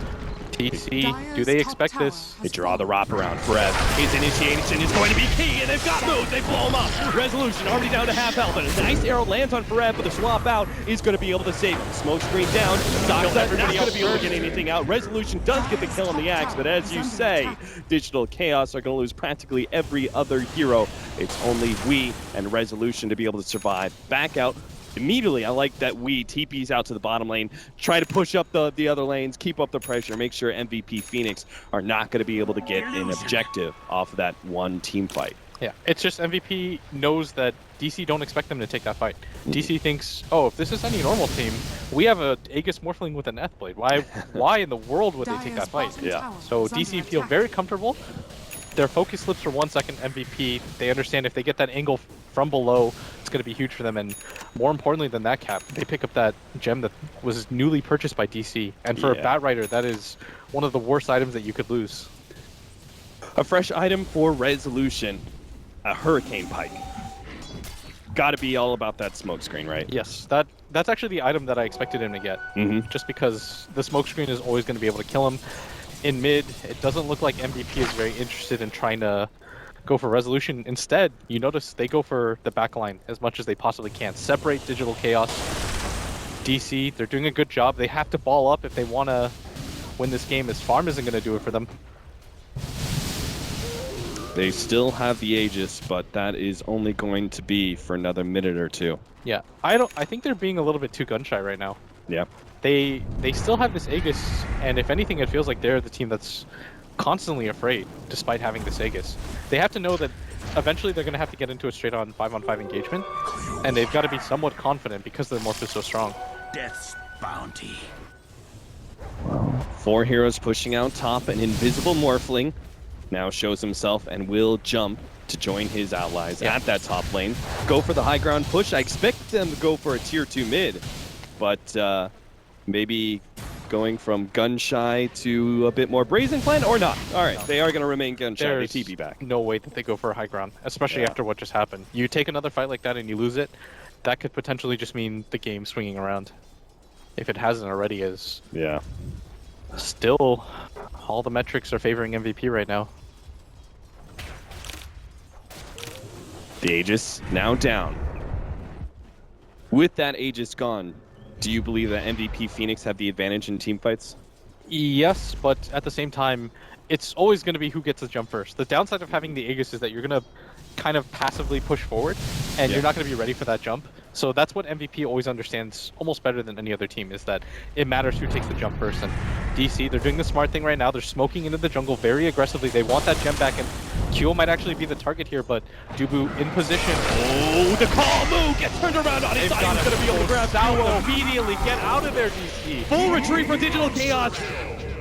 TC, do they expect this? They draw the wrap around. Forev, his initiation is going to be key, and they've got moves. They blow him up. Resolution already down to half health, and a nice arrow lands on Forev, but the swap out is going to be able to save him. Smoke screen down. Stops that. Not going to be able to get anything out. Resolution does get the kill on the axe, but as you say, Digital Chaos are going to lose practically every other hero. It's only we and Resolution to be able to survive. Back out. Immediately, I like that we TPs out to the bottom lane, try to push up the other lanes, keep up the pressure, make sure MVP Phoenix are not going to be able to get an objective off of that one team fight. Yeah, it's just MVP knows that DC don't expect them to take that fight. DC thinks, oh, if this is any normal team, we have a Aegis Morphling with an Ethblade. Why in the world would they take that fight? Yeah. So DC feel very comfortable. Their focus slips for 1 second. MVP, they understand if they get that angle from below, it's going to be huge for them. And more importantly than that, Cap, they pick up that gem that was newly purchased by DC. And for a Batrider, that is one of the worst items that you could lose. A fresh item for Resolution, a Hurricane Pike. Got to be all about that smoke screen, right? Yes, that's actually the item that I expected him to get. Just because the smoke screen is always going to be able to kill him. In mid, it doesn't look like MVP is very interested in trying to go for Resolution. Instead, you notice they go for the backline as much as they possibly can. Separate Digital Chaos. DC, they're doing a good job. They have to ball up if they want to win this game, as Farm isn't going to do it for them. They still have the Aegis, but that is only going to be for another minute or two. Yeah, I think they're being a little bit too gun-shy right now. Yeah. They still have this Aegis, and if anything, it feels like they're the team that's constantly afraid, despite having this Aegis. They have to know that eventually they're going to have to get into a straight-on 5-on-5 engagement, and they've got to be somewhat confident because their morph is so strong. Death's bounty. 4 heroes pushing out top. An invisible Morphling now shows himself and will jump to join his allies at that top lane. Go for the high ground push. I expect them to go for a tier 2 mid, but maybe going from gun-shy to a bit more brazen plan, or not. All right, they are going to remain gun-shy. There's they TP back. no way that they go for a high ground, especially after what just happened. You take another fight like that and you lose it, that could potentially just mean the game swinging around. If it hasn't already is. Yeah. Still, all the metrics are favoring MVP right now. The Aegis now down. With that Aegis gone, do you believe that MVP Phoenix have the advantage in team fights? Yes, but at the same time, it's always going to be who gets the jump first. The downside of having the Aegis is that you're going to kind of passively push forward, and you're not going to be ready for that jump. So that's what MVP always understands almost better than any other team, is that it matters who takes the jump first. And DC, they're doing the smart thing right now. They're smoking into the jungle very aggressively. They want that gem back, and Kyo might actually be the target here, but Dubu in position. Oh, the call move gets turned around on his side. He's going to be able to grab out immediately. Get out of there, DC. Full retreat for Digital Chaos.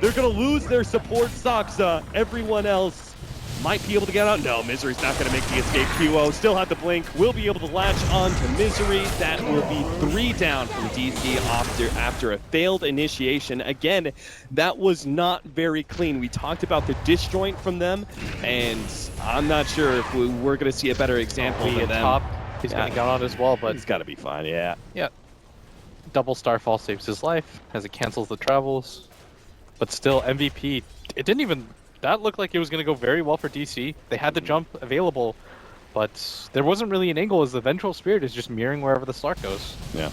They're going to lose their support, Saksa. Everyone else might be able to get out. No, Misery's not going to make the escape. QO still have the blink. Will be able to latch on to Misery. That will be 3 down from DC after a failed initiation. Again, that was not very clean. We talked about the disjoint from them, and I'm not sure if we're going to see a better example than them. Top. He's going to get on as well, but he's got to be fine. Yeah. Yeah. Double Starfall saves his life as it cancels the travels. But still, MVP, it didn't even... That looked like it was going to go very well for DC. They had the jump available, but there wasn't really an angle as the Vengeful Spirit is just mirroring wherever the Slark goes. Yeah.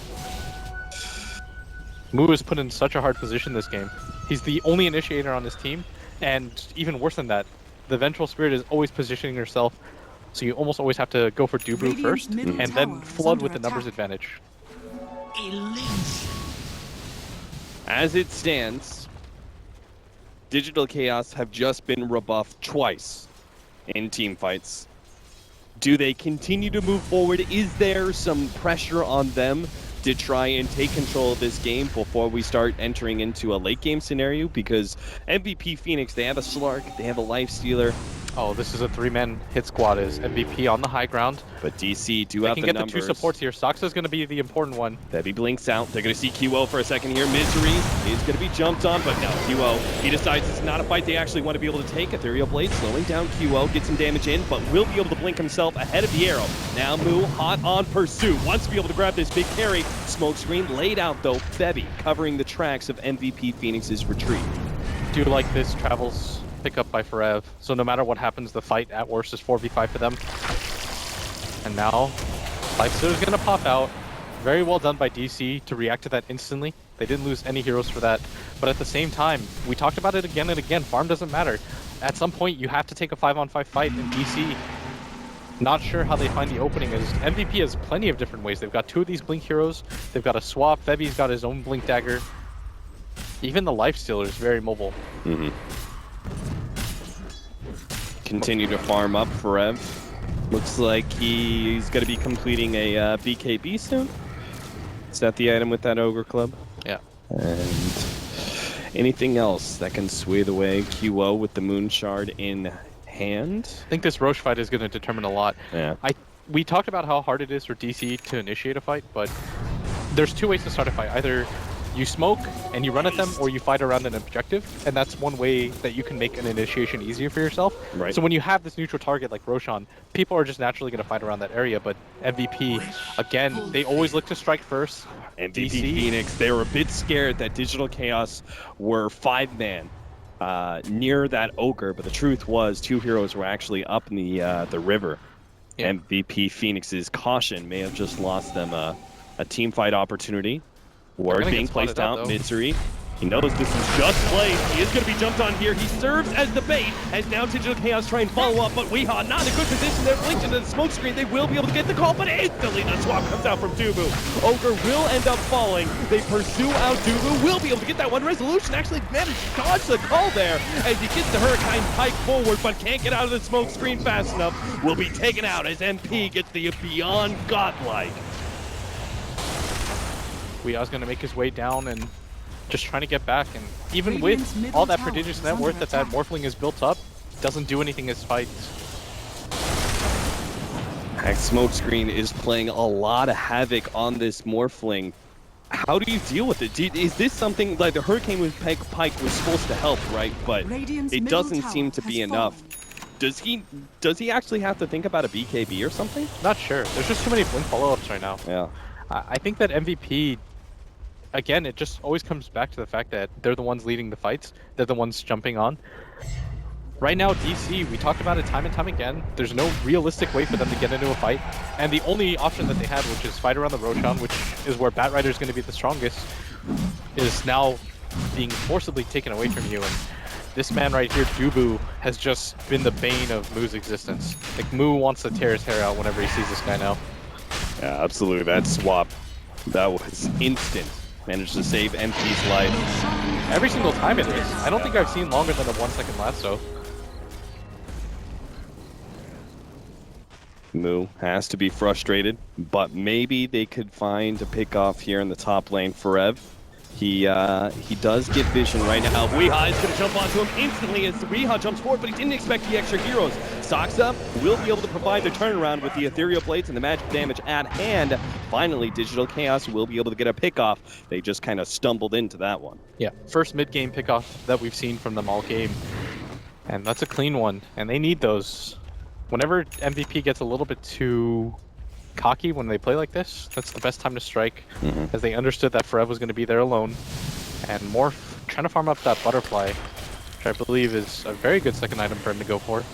Mu is put in such a hard position this game. He's the only initiator on his team, and even worse than that, the Vengeful Spirit is always positioning herself, so you almost always have to go for Dubu first, and then flood with the numbers advantage. As it stands, Digital Chaos have just been rebuffed twice in team fights. Do they continue to move forward? Is there some pressure on them to try and take control of this game before we start entering into a late game scenario? Because MVP Phoenix, they have a Slark, they have a Lifestealer. Oh, this is a 3-man hit squad. Is MVP on the high ground. But DC do They have can the get numbers. the 2 supports here. Soxa's going to be the important one. Bebby blinks out. They're going to see QO for a second here. Misery is going to be jumped on, but no, QO, he decides it's not a fight they actually want to be able to take. Ethereal Blade slowing down QO, get some damage in, but will be able to blink himself ahead of the arrow. Now Moo hot on pursuit. Wants to be able to grab this big carry. Smoke screen laid out though. Bebby covering the tracks of MVP Phoenix's retreat. Do you like this travels pick up by Forev? So no matter what happens, the fight at worst is 4v5 for them. And now, Lifesteal is going to pop out. Very well done by DC to react to that instantly. They didn't lose any heroes for that. But at the same time, we talked about it again and again. Farm doesn't matter. At some point, you have to take a 5-on-5 fight in DC. Not sure how they find the opening, as MVP has plenty of different ways. They've got 2 of these Blink heroes. They've got a swap. Febby's got his own Blink dagger. Even the Lifestealer is very mobile. Continue to farm up for Ev. Looks like he's going to be completing a BKB soon. Is that the item with that Ogre Club? Yeah. And anything else that can sway the way? QO with the Moon Shard in hand. I think this Roche fight is going to determine a lot. Yeah. We talked about how hard it is for DC to initiate a fight, but there's 2 ways to start a fight. Either you smoke and you run at them, or you fight around an objective, and that's one way that you can make an initiation easier for yourself. Right. So when you have this neutral target like Roshan, people are just naturally going to fight around that area, but MVP, again, they always look to strike first. MVP DC. Phoenix, they were a bit scared that Digital Chaos were 5-man near that Ogre, but the truth was 2 heroes were actually up in the river. Yeah. MVP Phoenix's caution may have just lost them a team fight opportunity. Ward being placed out, Misery. He knows this is just placed. He is going to be jumped on here. He serves as the bait, as now Digital Chaos try and follow up, but Weehaw not in a good position. They're blinked into the smoke screen. They will be able to get the call, but instantly the swap comes out from Dubu. Ogre will end up falling. They pursue out Dubu. Will be able to get that one resolution. Actually managed to dodge the call there as he gets the Hurricane Pike forward, but can't get out of the smoke screen fast enough. Will be taken out as MP gets the beyond godlike. Weeha's going to make his way down and just trying to get back, and even with all that prodigious net worth that Morphling has built up, doesn't do anything as fights. Smokescreen is playing a lot of havoc on this Morphling. How do you deal with it? Is this something like the Hurricane with Pike was supposed to help, right? But it doesn't seem to be enough. Does he actually have to think about a BKB or something? Not sure. There's just too many Blink follow-ups right now. Yeah. I think that MVP, again, it just always comes back to the fact that they're the ones leading the fights. They're the ones jumping on. Right now, DC, we talked about it time and time again. There's no realistic way for them to get into a fight. And the only option that they had, which is fight around the Roshan, which is where Batrider is going to be the strongest, is now being forcibly taken away from you. And this man right here, Dubu, has just been the bane of Moo's existence. Like, Moo wants to tear his hair out whenever he sees this guy now. Yeah, absolutely. That swap, that was instant. Managed to save MP's life. Every single time it is. I don't think I've seen longer than a 1-second lasso. Moo has to be frustrated, but maybe they could find a pick off here in the top lane for Ev. He does get vision right now. Weehaw is going to jump onto him instantly as Weehaw jumps forward, but he didn't expect the extra heroes. Soxa will be able to provide the turnaround with the Ethereal Blades and the magic damage at hand. Finally, Digital Chaos will be able to get a pick off. They just kind of stumbled into that one. Yeah, first mid-game pickoff that we've seen from them all game. And that's a clean one, and they need those. Whenever MVP gets a little bit too cocky when they play like this, that's the best time to strike, as they understood that Forev was going to be there alone. And Morph trying to farm up that Butterfly, which I believe is a very good second item for him to go for.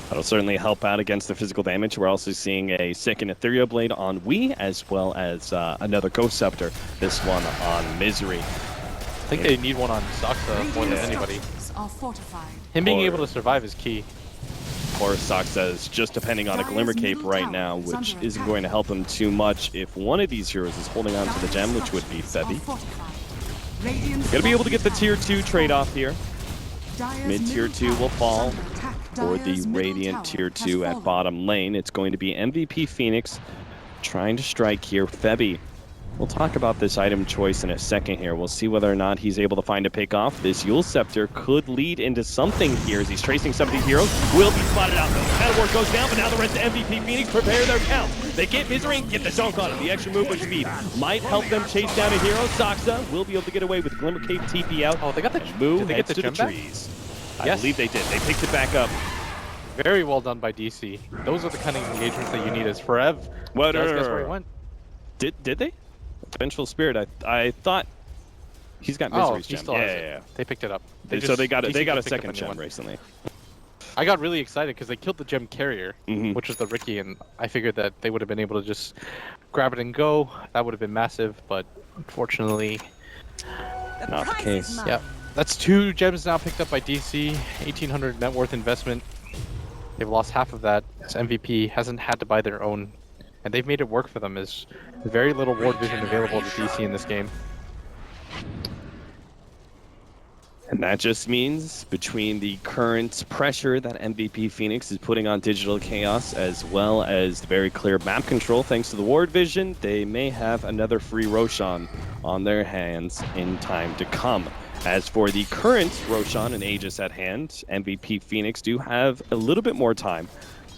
That'll certainly help out against the physical damage. We're also seeing a second Ethereal Blade on Wii, as well as another Ghost Scepter, this one on Misery. I think they need one on Soxa more than anybody. Him being able to survive is key. Of course, Soxa is just depending on a Glimmer Cape right now, which isn't going to help him too much if one of these heroes is holding on to the gem, which would be Febby. Gonna be able to get the tier 2 trade-off here. Mid-tier 2 will fall for the Radiant tier 2 at bottom lane. It's going to be MVP Phoenix trying to strike here. Febby We'll talk about this item choice in a second here. We'll see whether or not he's able to find a pick off. This Yule Scepter could lead into something here as he's tracing some of these heroes. Will be spotted out though. Metalwork goes down, but now the rest of MVP Phoenix prepare their count. They get Misery and get the dunk on him. The extra move with speed might help them chase down a hero. Saksa will be able to get away with Glimmer Cave TP out. Oh, they got the move. Did they get the to gem the back? trees. Yes. I believe they did. They picked it back up. Very well done by DC. Those are the kind of engagements that you need as Forev. What? Guess where he went? Did they? Vengeful Spirit. I thought he's got Misery's he gem. still has it. Yeah. They picked it up. So they got DC a just picked up second a new gem one. recently. I got really excited because they killed the gem carrier, Mhm. which was the Ricky, and I figured that they would have been able to just grab it and go. That would have been massive, but unfortunately, Not the case. yeah. That's 2 gems now picked up by DC. 1,800 net worth investment. They've lost half of that. This MVP hasn't had to buy their own, and they've made it work for them. There's very little ward vision available to DC in this game. And that just means between the current pressure that MVP Phoenix is putting on Digital Chaos, as well as the very clear map control thanks to the ward vision, they may have another free Roshan on their hands in time to come. As for the current Roshan and Aegis at hand, MVP Phoenix do have a little bit more time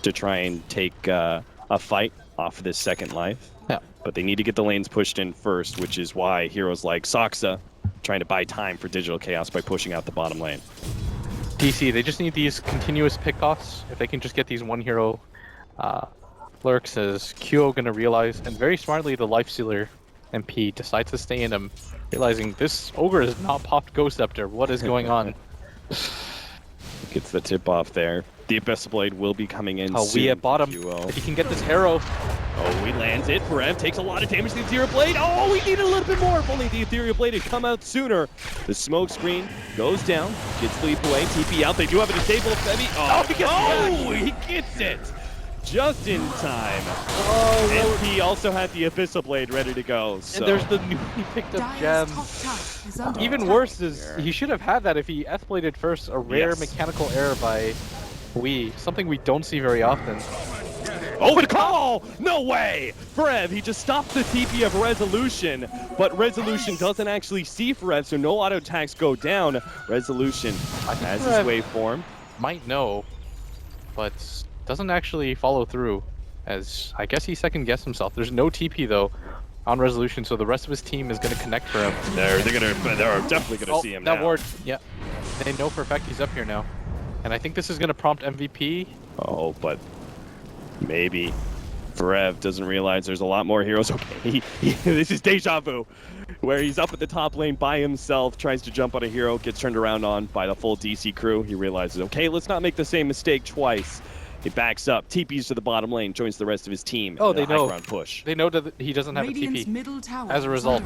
to try and take a fight off this second life. Yeah. But they need to get the lanes pushed in first, which is why heroes like Saksa trying to buy time for Digital Chaos by pushing out the bottom lane. DC, they just need these continuous pickoffs. If they can just get these one hero lurks, as Kyo gonna realize, and very smartly the Lifestealer MP decides to stay in him, realizing this ogre has not popped Ghost Scepter. What is going on? Gets the tip off there. The Abyssal Blade will be coming in soon. We at bottom. Kyo. If he can get this arrow. Oh, he lands it. Forev takes a lot of damage to the Ethereal Blade. Oh, we need a little bit more. If only the Ethereal Blade had come out sooner. The smoke screen goes down. Gets leap away. TP out. They do have a disable Febby. He gets it. Just in time. Oh, MP also had the Abyssal Blade ready to go. So. And there's the newly picked up gem. Even worse is he should have had that if he escalated first a rare mechanical error by something we don't see very often. Oh, the call! No way! Forev, he just stopped the TP of Resolution, but Resolution doesn't actually see Forev, so no auto attacks go down. Resolution has his waveform. Might know, but doesn't actually follow through, as I guess he second-guessed himself. There's no TP, though, on Resolution, so the rest of his team is going to connect for him. They're definitely going to see him now. That ward, yeah. They know for a fact he's up here now. And I think this is going to prompt MVP. Oh, but maybe Forev doesn't realize there's a lot more heroes. Okay, this is deja vu, where he's up at the top lane by himself, tries to jump on a hero, gets turned around on by the full DC crew. He realizes, okay, let's not make the same mistake twice. He backs up, TPs to the bottom lane, joins the rest of his team. Oh, they know. Push. They know that he doesn't have a TP. As a result,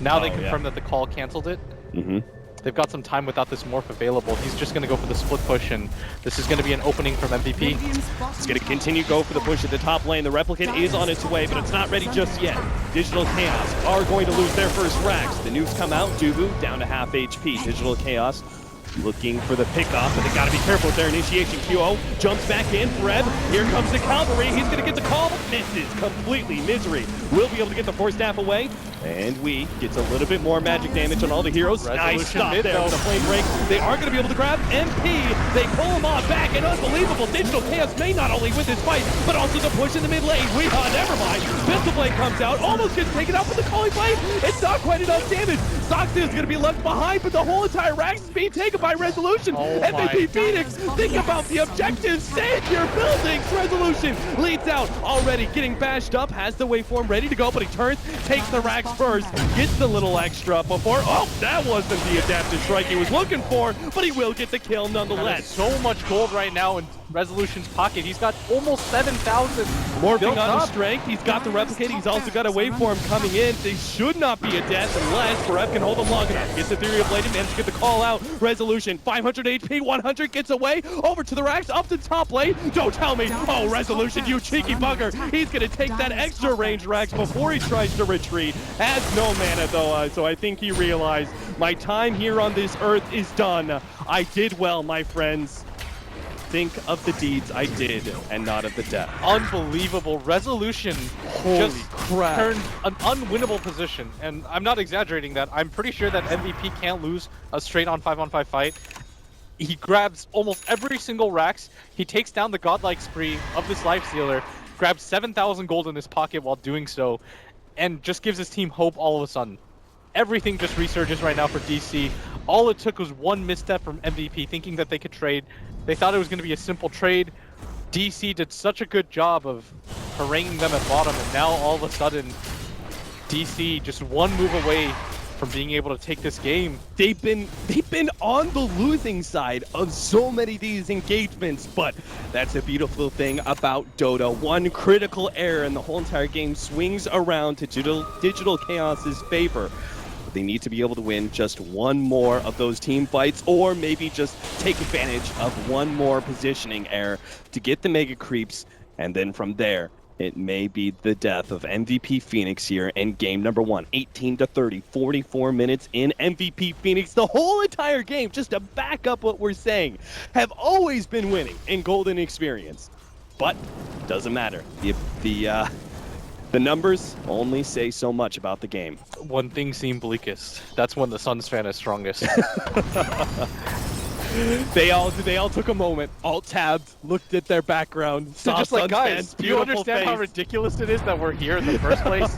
now they confirm that the call canceled it. Mm-hmm. They've got some time without this morph available. He's just going to go for the split push, and this is going to be an opening from MVP. He's going to continue go for the push at the top lane. The replicant is on its way, but it's not ready just yet. Digital Chaos are going to lose their first racks. The nukes come out. Dubu down to half HP. Digital Chaos looking for the pickoff, but they got to be careful with their initiation. QO jumps back in. Forev, here comes the cavalry. He's going to get the call. Misses completely. Misery will be able to get the force staff away. And we gets a little bit more magic damage on all the heroes. Nice stop there with the flame break. They aren't going to be able to grab MP. They pull him off back, and unbelievable. Digital Chaos may not only win this fight, but also the push in the mid lane. Never mind. Pistol Blade comes out, almost gets taken out with the Calling Blade. It's not quite enough damage. Soxy is going to be left behind, but the whole entire rack is being taken by Resolution. MVP Phoenix, think about the objectives. Save your buildings. Resolution leads out, already getting bashed up, has the waveform ready to go, but he turns, takes the racks first, gets the little extra before. Oh, that wasn't the adaptive strike he was looking for, but he will get the kill nonetheless. So much gold right now in Resolution's pocket. He's got almost 7,000. Morphing on his strength. He's got the replicate. He's also got a waveform coming in. They should not be a death unless Forev can hold him long enough. Gets the Ethereal Blade and manages to get the call out. Resolution, 500 HP, 100 gets away. Over to the racks, up to top lane. Don't tell me. Oh, Resolution, you cheeky bugger. He's going to take that extra range racks before he tries to retreat. Has no mana though, so I think he realized my time here on this earth is done. I did well, my friends. think of the deeds I did and not of the death. Unbelievable. Resolution Holy just crap. turned an unwinnable position. And I'm not exaggerating that. I'm pretty sure that MVP can't lose a straight on 5-on-5 fight. He grabs almost every single Rax. He takes down the godlike spree of this lifestealer, grabs 7,000 gold in his pocket while doing so, and just gives his team hope all of a sudden. Everything just resurges right now for DC. All it took was one misstep from MVP, thinking that they could trade. They thought it was going to be a simple trade. DC did such a good job of haranguing them at bottom, and now all of a sudden, DC just one move away from being able to take this game. They've been on the losing side of so many of these engagements, but that's a beautiful thing about Dota. One critical error and the whole entire game swings around to Digital Chaos's favor. But they need to be able to win just one more of those team fights, or maybe just take advantage of one more positioning error to get the mega creeps, and then from there, it may be the death of MVP Phoenix here in game number 1. 18-30, 44 minutes in. MVP Phoenix, the whole entire game, just to back up what we're saying, have always been winning in Golden Experience. But doesn't matter. The numbers only say so much about the game. When things seem bleakest, that's when the Suns fan is strongest. They all took a moment, alt-tabbed, looked at their background, So saw just like, Suns guys, fans' do you beautiful understand how face. ridiculous it is that we're here in the first place?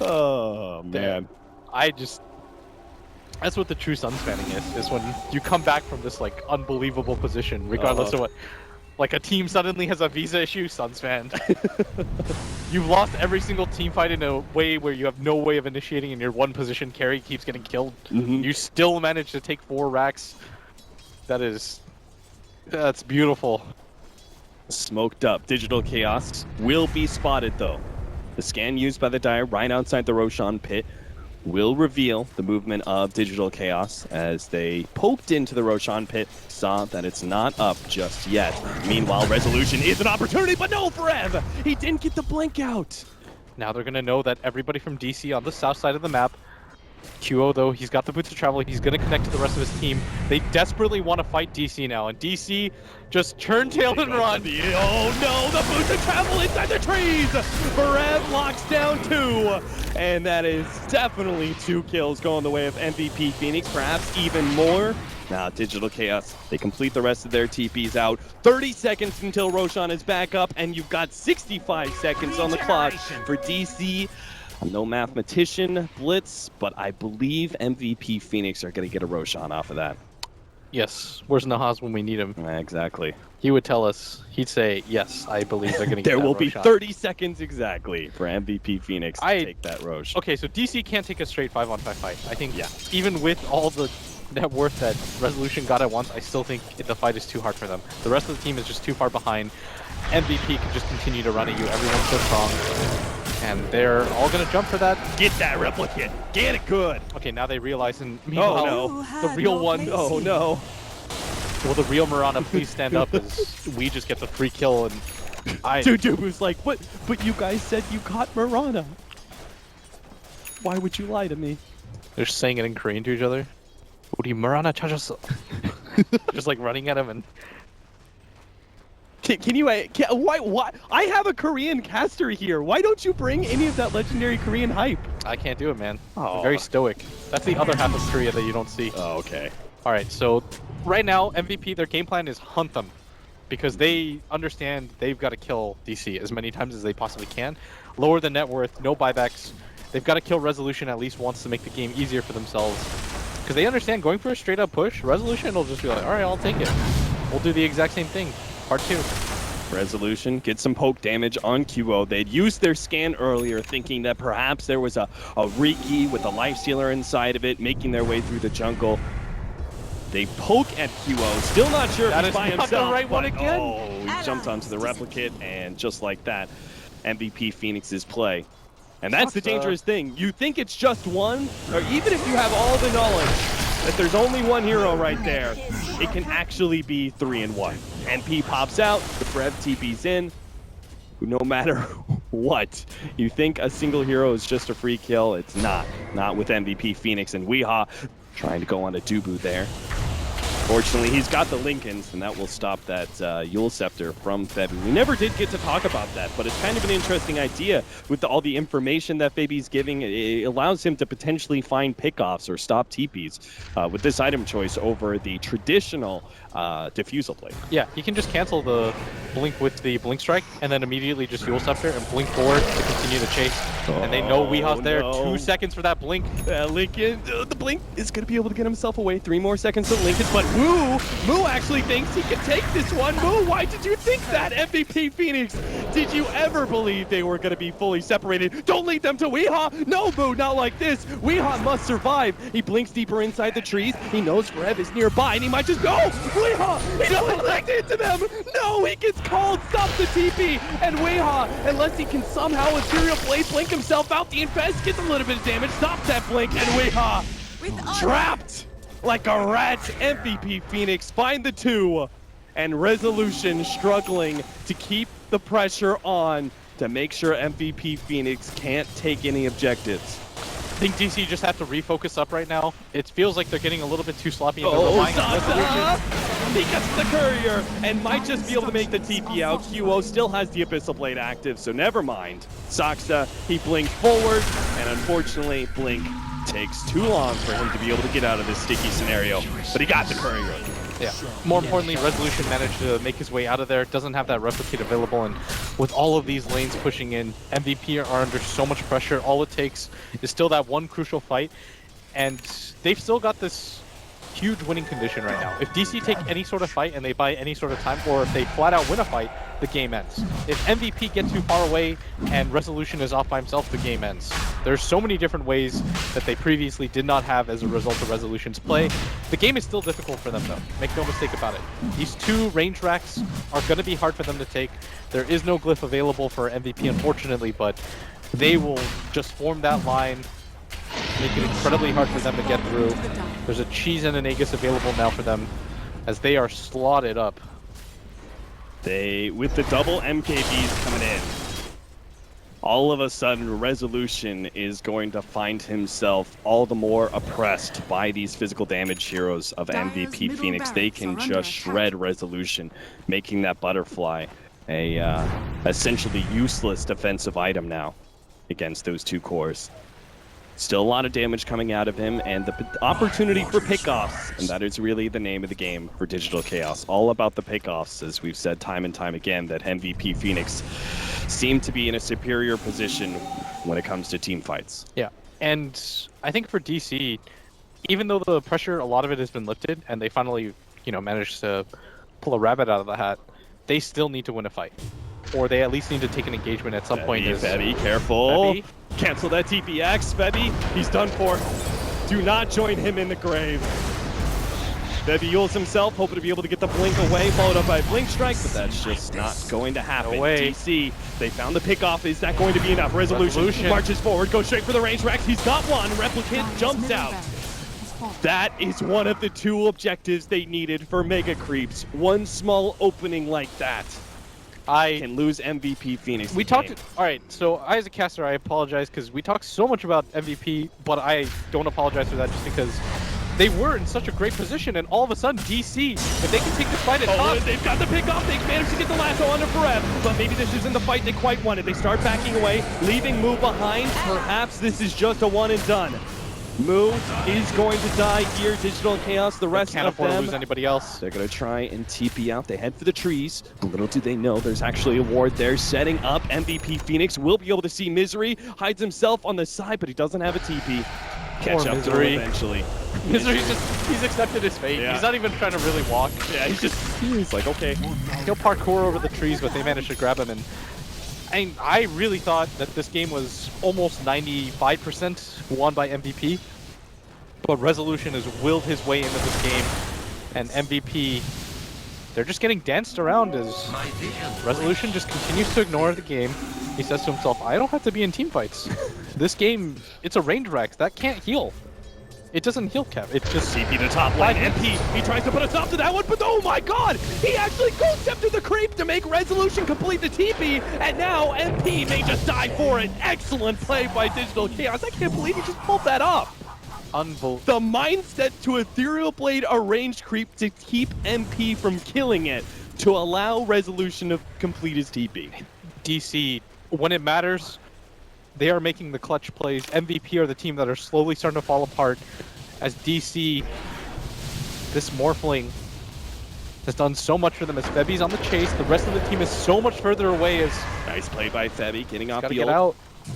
Oh, man. That's what the true Suns fanning is when you come back from this, like, unbelievable position, regardless of what. Like, a team suddenly has a visa issue, Suns fan. You've lost every single team fight in a way where you have no way of initiating, and your one position carry keeps getting killed. You still manage to take 4 racks. That's beautiful. Smoked up. Digital Chaos will be spotted, though. The scan used by the Dire right outside the Roshan pit will reveal the movement of Digital Chaos as they poked into the Roshan pit, saw that it's not up just yet. Meanwhile, Resolution is an opportunity, but no, Forev! He didn't get the blink out. Now they're going to know that everybody from DC on the south side of the map, QO though, he's got the boots of travel, he's going to connect to the rest of his team. They desperately want to fight DC now, and DC just turn tail and run. Oh no, the boots of travel inside the trees! Forev locks down 2, and that is definitely 2 kills going the way of MVP Phoenix, perhaps even more. Now, Digital Chaos, they complete the rest of their TPs out. 30 seconds until Roshan is back up, and you've got 65 seconds on the clock for DC. I'm no mathematician, Blitz, but I believe MVP Phoenix are going to get a Roshan off of that. Yes, where's Nahaz when we need him? Exactly. He would tell us, he'd say, yes, I believe they're going to get There that will be Roshan. 30 seconds exactly for MVP Phoenix to take that Rosh. Okay, so DC can't take a straight 5-on-5 fight. I think, even with all the net worth that Resolution got at once, I still think the fight is too hard for them. The rest of the team is just too far behind. MVP can just continue to run at you. Everyone's so strong. And they're all going to jump for that. Get that replicate. Get it good. Okay, now they realize, and meanwhile, no. the real one. Oh no. Will the real Mirana please stand up as we just get the free kill, and Dubu's like, what? But you guys said you caught Mirana. Why would you lie to me? They're saying it in Korean to each other. 우리 Mirana 찾았어. Just like running at him and... Can you, why? I have a Korean caster here. Why don't you bring any of that legendary Korean hype? I can't do it, man. Oh. I'm very stoic. That's the other half of Korea that you don't see. Oh, okay. Alright, so right now, MVP, their game plan is hunt them. Because they understand they've got to kill DC as many times as they possibly can. Lower the net worth, no buybacks. They've got to kill Resolution at least once to make the game easier for themselves. Because they understand going for a straight up push, Resolution will just be like, alright, I'll take it. We'll do the exact same thing. Part 2. Resolution gets some poke damage on QO. They'd used their scan earlier, thinking that perhaps there was a Riki with a life stealer inside of it, making their way through the jungle. They poke at QO, still not sure if he's by himself. That is not the right one again. Oh, he jumped onto the replicate, and just like that, MVP Phoenix's play. And that's the dangerous thing. You think it's just one, or even if you have all the knowledge that there's only one hero right there, it can actually be 3-1. NP pops out, the Brev TP's in. No matter what, you think a single hero is just a free kill, it's not. Not with MVP Phoenix and Weehaw trying to go on to Dubu there. Fortunately, he's got the Lincolns, and that will stop that Yule Scepter from Febby. We never did get to talk about that, but it's kind of an interesting idea with all the information that Febby's giving. It allows him to potentially find pickoffs or stop TPs with this item choice over the traditional Diffusal Blade. Yeah, he can just cancel the blink with the Blink Strike, and then immediately just Yule Scepter and blink forward to continue the chase. And they know Weeha's there. No. 2 seconds for that blink. Lincoln, the blink is going to be able to get himself away. 3 more seconds to Lincoln, but Moo actually thinks he can take this one. Moo, why did you think that, MVP Phoenix? Did you ever believe they were going to be fully separated? Don't lead them to Weeha. No, Moo, not like this. Weeha must survive. He blinks deeper inside the trees. He knows Rev is nearby, and he might just go. Weeha, he doesn't connect into them. No, he gets called. Stop the TP. And Weeha, unless he can somehow Ethereal Blade blink himself out, the Infest gets a little bit of damage. Stop that blink, and Weeha trapped like a rat. MVP Phoenix find the 2, and Resolution struggling to keep the pressure on to make sure MVP Phoenix can't take any objectives. I think DC just have to refocus up right now. It feels like they're getting a little bit too sloppy. And He gets the courier and might just be able to make the TP out. QO still has the Abyssal Blade active, so never mind. Saksa, he blinked forward, and unfortunately, Blink takes too long for him to be able to get out of this sticky scenario, but he got the courier. Yeah. More importantly, Resolution managed to make his way out of there. Doesn't have that replicate available, and with all of these lanes pushing in, MVP are under so much pressure. All it takes is still that one crucial fight, and they've still got this huge winning condition right now. If DC take any sort of fight and they buy any sort of time, or if they flat out win a fight, the game ends. If MVP get too far away and Resolution is off by himself, the game ends. There's so many different ways that they previously did not have as a result of Resolution's play. The game is still difficult for them though, make no mistake about it. These 2 range racks are going to be hard for them to take. There is no glyph available for MVP unfortunately, but they will just form that line, make it incredibly hard for them to get through. There's a Cheese and an Aegis available now for them as they are slotted up. With the double MKBs coming in, all of a sudden Resolution is going to find himself all the more oppressed by these physical damage heroes of MVP Phoenix. They can just shred Resolution, making that butterfly a essentially useless defensive item now against those 2 cores. Still a lot of damage coming out of him, and the opportunity for pickoffs, and that is really the name of the game for Digital Chaos. All about the pickoffs, as we've said time and time again, that MVP Phoenix seem to be in a superior position when it comes to team fights. Yeah, and I think for DC, even though the pressure, a lot of it has been lifted, and they finally, managed to pull a rabbit out of the hat, they still need to win a fight. Or they at least need to take an engagement at some point. Febby, careful. Febby. Cancel that TPX, Febby. He's done for. Do not join him in the grave. Febby Yules himself, hoping to be able to get the blink away, followed up by Blink Strike, but that's just not going to happen. No way. DC, they found the pickoff. Is that going to be enough? Resolution marches forward, goes straight for the range racks. He's got one. Replicant jumps out. That is one of the 2 objectives they needed for Mega Creeps. One small opening like that can lose MVP Phoenix. We talked. All right, so I, as a caster, I apologize because we talked so much about MVP, but I don't apologize for that just because they were in such a great position, and all of a sudden, DC, if they can take the fight at top, they've got the pickoff. They managed to get the lasso under Forev, but maybe this isn't the fight they quite wanted. They start backing away, leaving Moo behind. Perhaps this is just a one and done. Moo is going to die here. Digital Chaos, the rest can't of afford them, to lose anybody else. they're going to try and TP out. They head for the trees. Little do they know there's actually a ward there setting up. MVP Phoenix will be able to see Misery. Hides himself on the side, but he doesn't have a TP. Catch up to him eventually. Misery's he's accepted his fate. Yeah. He's not even trying to really walk. Yeah, he's like, okay. He'll parkour over the trees, but they managed to grab him. And I really thought that this game was almost 95% won by MVP. But Resolution has willed his way into this game, and MVP, they're just getting danced around as Resolution just continues to ignore the game. He says to himself, I don't have to be in team fights. This game, it's a range rack. That can't heal. It doesn't heal Kev. It's just CP to top lane. MP, he tries to put a stop to that one, but oh my god! He actually goes up to the creep to make Resolution complete the TP, and now MP may just die for it. Excellent play by Digital Chaos. I can't believe he just pulled that off. Unbelievable. The mindset to Ethereal Blade a ranged creep to keep MP from killing it, to allow Resolution to complete his TP. DC, when it matters, they are making the clutch plays. MVP are the team that are slowly starting to fall apart as DC, this Morphling, has done so much for them as Febi's on the chase. The rest of the team is so much further away as... Nice play by Febi, getting off Gotta the get ult. out.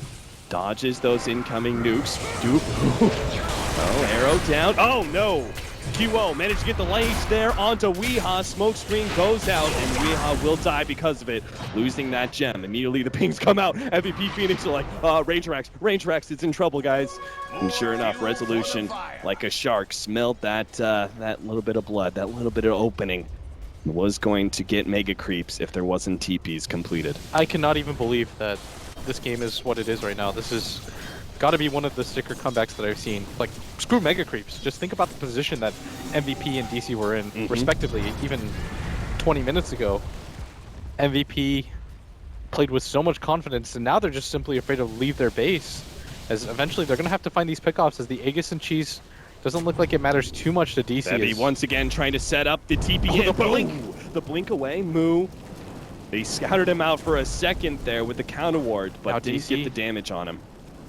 Dodges those incoming nukes. Dupe. Oh, arrow down. Oh, no. QO managed to get the lance there onto Weehaw. Smoke screen goes out, and Weehaw will die because of it, losing that gem. Immediately, the pings come out. MVP Phoenix are like, Range Rax, it's in trouble, guys. And sure enough, Resolution, like a shark, smelled that that little bit of blood, that little bit of opening. Was going to get Mega Creeps if there wasn't TPs completed. I cannot even believe that this game is what it is right now. This is got to be one of the sicker comebacks that I've seen. Like, screw Mega Creeps. Just think about the position that MVP and DC were in, respectively, even 20 minutes ago. MVP played with so much confidence, and now they're just simply afraid to leave their base, as eventually they're going to have to find these pickoffs, as the Aegis and Cheese doesn't look like it matters too much to DC. Febi once again trying to set up the TP. Oh, the blink! The blink away, Moo. They scouted him out for a second there with the counter ward, but Now didn't DC. get the damage on him.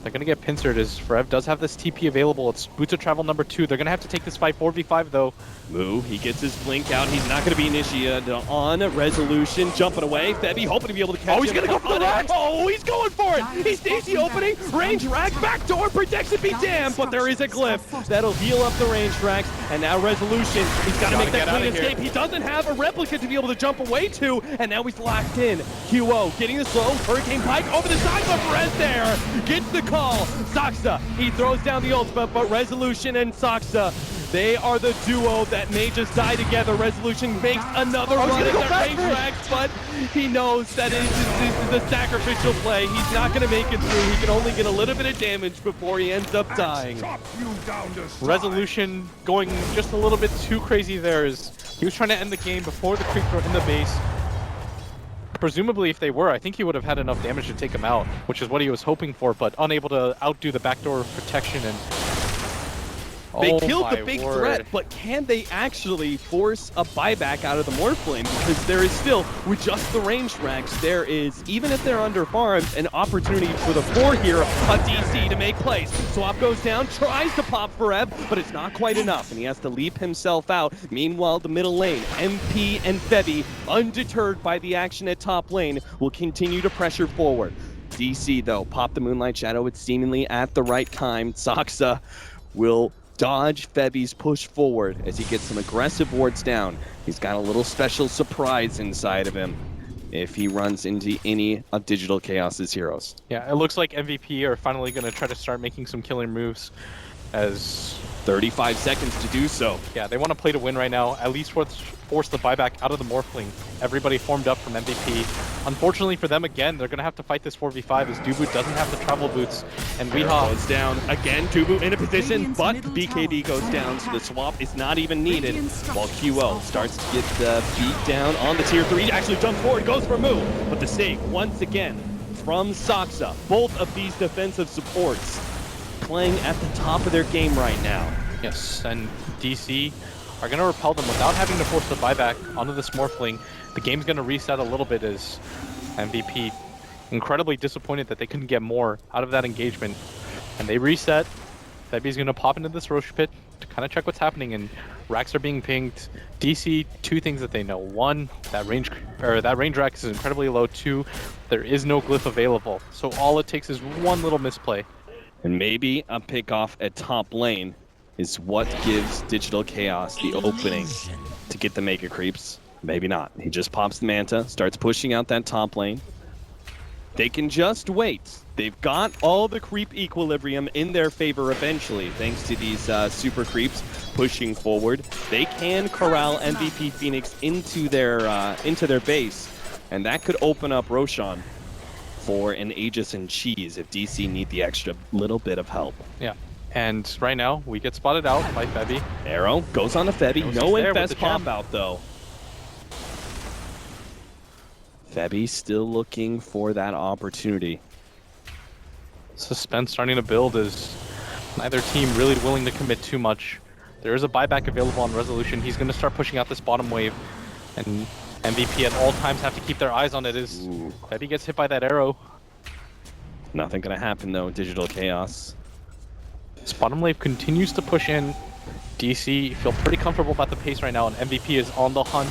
They're going to get pincered as Forev does have this TP available. It's Boots of Travel number 2. They're going to have to take this fight 4v5 though. Moo, he gets his blink out. He's not going to be initiated on Resolution. Jumping away. Febi hoping to be able to catch him. Oh, he's going to go for the rack! Oh, he's going for it! He's DC opening. Range rack. Backdoor protects it. Be damned, but there is a glyph. That'll heal up the range racks. And now Resolution. He's got to make that clean escape. He doesn't have a replica to be able to jump away to. And now he's locked in. QO getting the slow. Hurricane Pike over the side, but Perez there gets the call. Saksa, he throws down the ultimate, but Resolution and Saksa, they are the duo that may just die together. Resolution makes another run at the range racks, but he knows that this is a sacrificial play. He's not going to make it through. He can only get a little bit of damage before he ends up dying. Resolution going just a little bit too crazy there, as he was trying to end the game before the creeps were in the base. Presumably, if they were, I think he would have had enough damage to take him out, which is what he was hoping for, but unable to outdo the backdoor protection. And they killed the big threat, but can they actually force a buyback out of the Morphling? Because there is still, with just the ranged racks, there is, even if they're under farmed, an opportunity for the 4 here of DC to make plays. Swap goes down, tries to pop Forev, but it's not quite enough, and he has to leap himself out. Meanwhile, the middle lane, MP and Febi, undeterred by the action at top lane, will continue to pressure forward. DC, though, pop the Moonlight Shadow. It's seemingly at the right time. Saksa will dodge Febi's push forward as he gets some aggressive wards down. He's got a little special surprise inside of him if he runs into any of Digital Chaos's heroes. Yeah, it looks like MVP are finally going to try to start making some killer moves, as 35 seconds to do so. yeah, they want to play to win right now, at least force the buyback out of the Morphling. Everybody formed up from MVP. Unfortunately for them, again, they're going to have to fight this 4v5 as Dubu doesn't have the travel boots, and Weehaw goes down again. Dubu in a position, but BKD goes down, so the swap is not even needed. While QO starts to get beat down on the tier 3, actually jumps forward, goes for Moo, but the save once again from Saksa. Both of these defensive supports playing at the top of their game right now. Yes, and DC are going to repel them without having to force the buyback onto this Morphling. The game's going to reset a little bit as MVP incredibly disappointed that they couldn't get more out of that engagement. And they reset. Febi's going to pop into this Roche pit to kind of check what's happening, and racks are being pinged. DC, 2 things that they know. 1, that range rack is incredibly low. 2, there is no glyph available. So all it takes is one little misplay. And maybe a pick off at top lane is what gives Digital Chaos the opening to get the Mega Creeps. Maybe not. He just pops the Manta, starts pushing out that top lane. They can just wait. They've got all the creep equilibrium in their favor eventually, thanks to these super creeps pushing forward. They can corral MVP Phoenix into their base, and that could open up Roshan for an Aegis and Cheese if DC need the extra little bit of help. Yeah. And right now, we get spotted out by Febi. Arrow goes on to Febi. No Infest pop out, though. Febi still looking for that opportunity. Suspense starting to build as Neither team really willing to commit too much. There is a buyback available on Resolution. He's going to start pushing out this bottom wave. And MVP at all times have to keep their eyes on it as Febby gets hit by that arrow. Nothing gonna happen though, Digital Chaos. This bottom wave continues to push in. DC feel pretty comfortable about the pace right now, and MVP is on the hunt.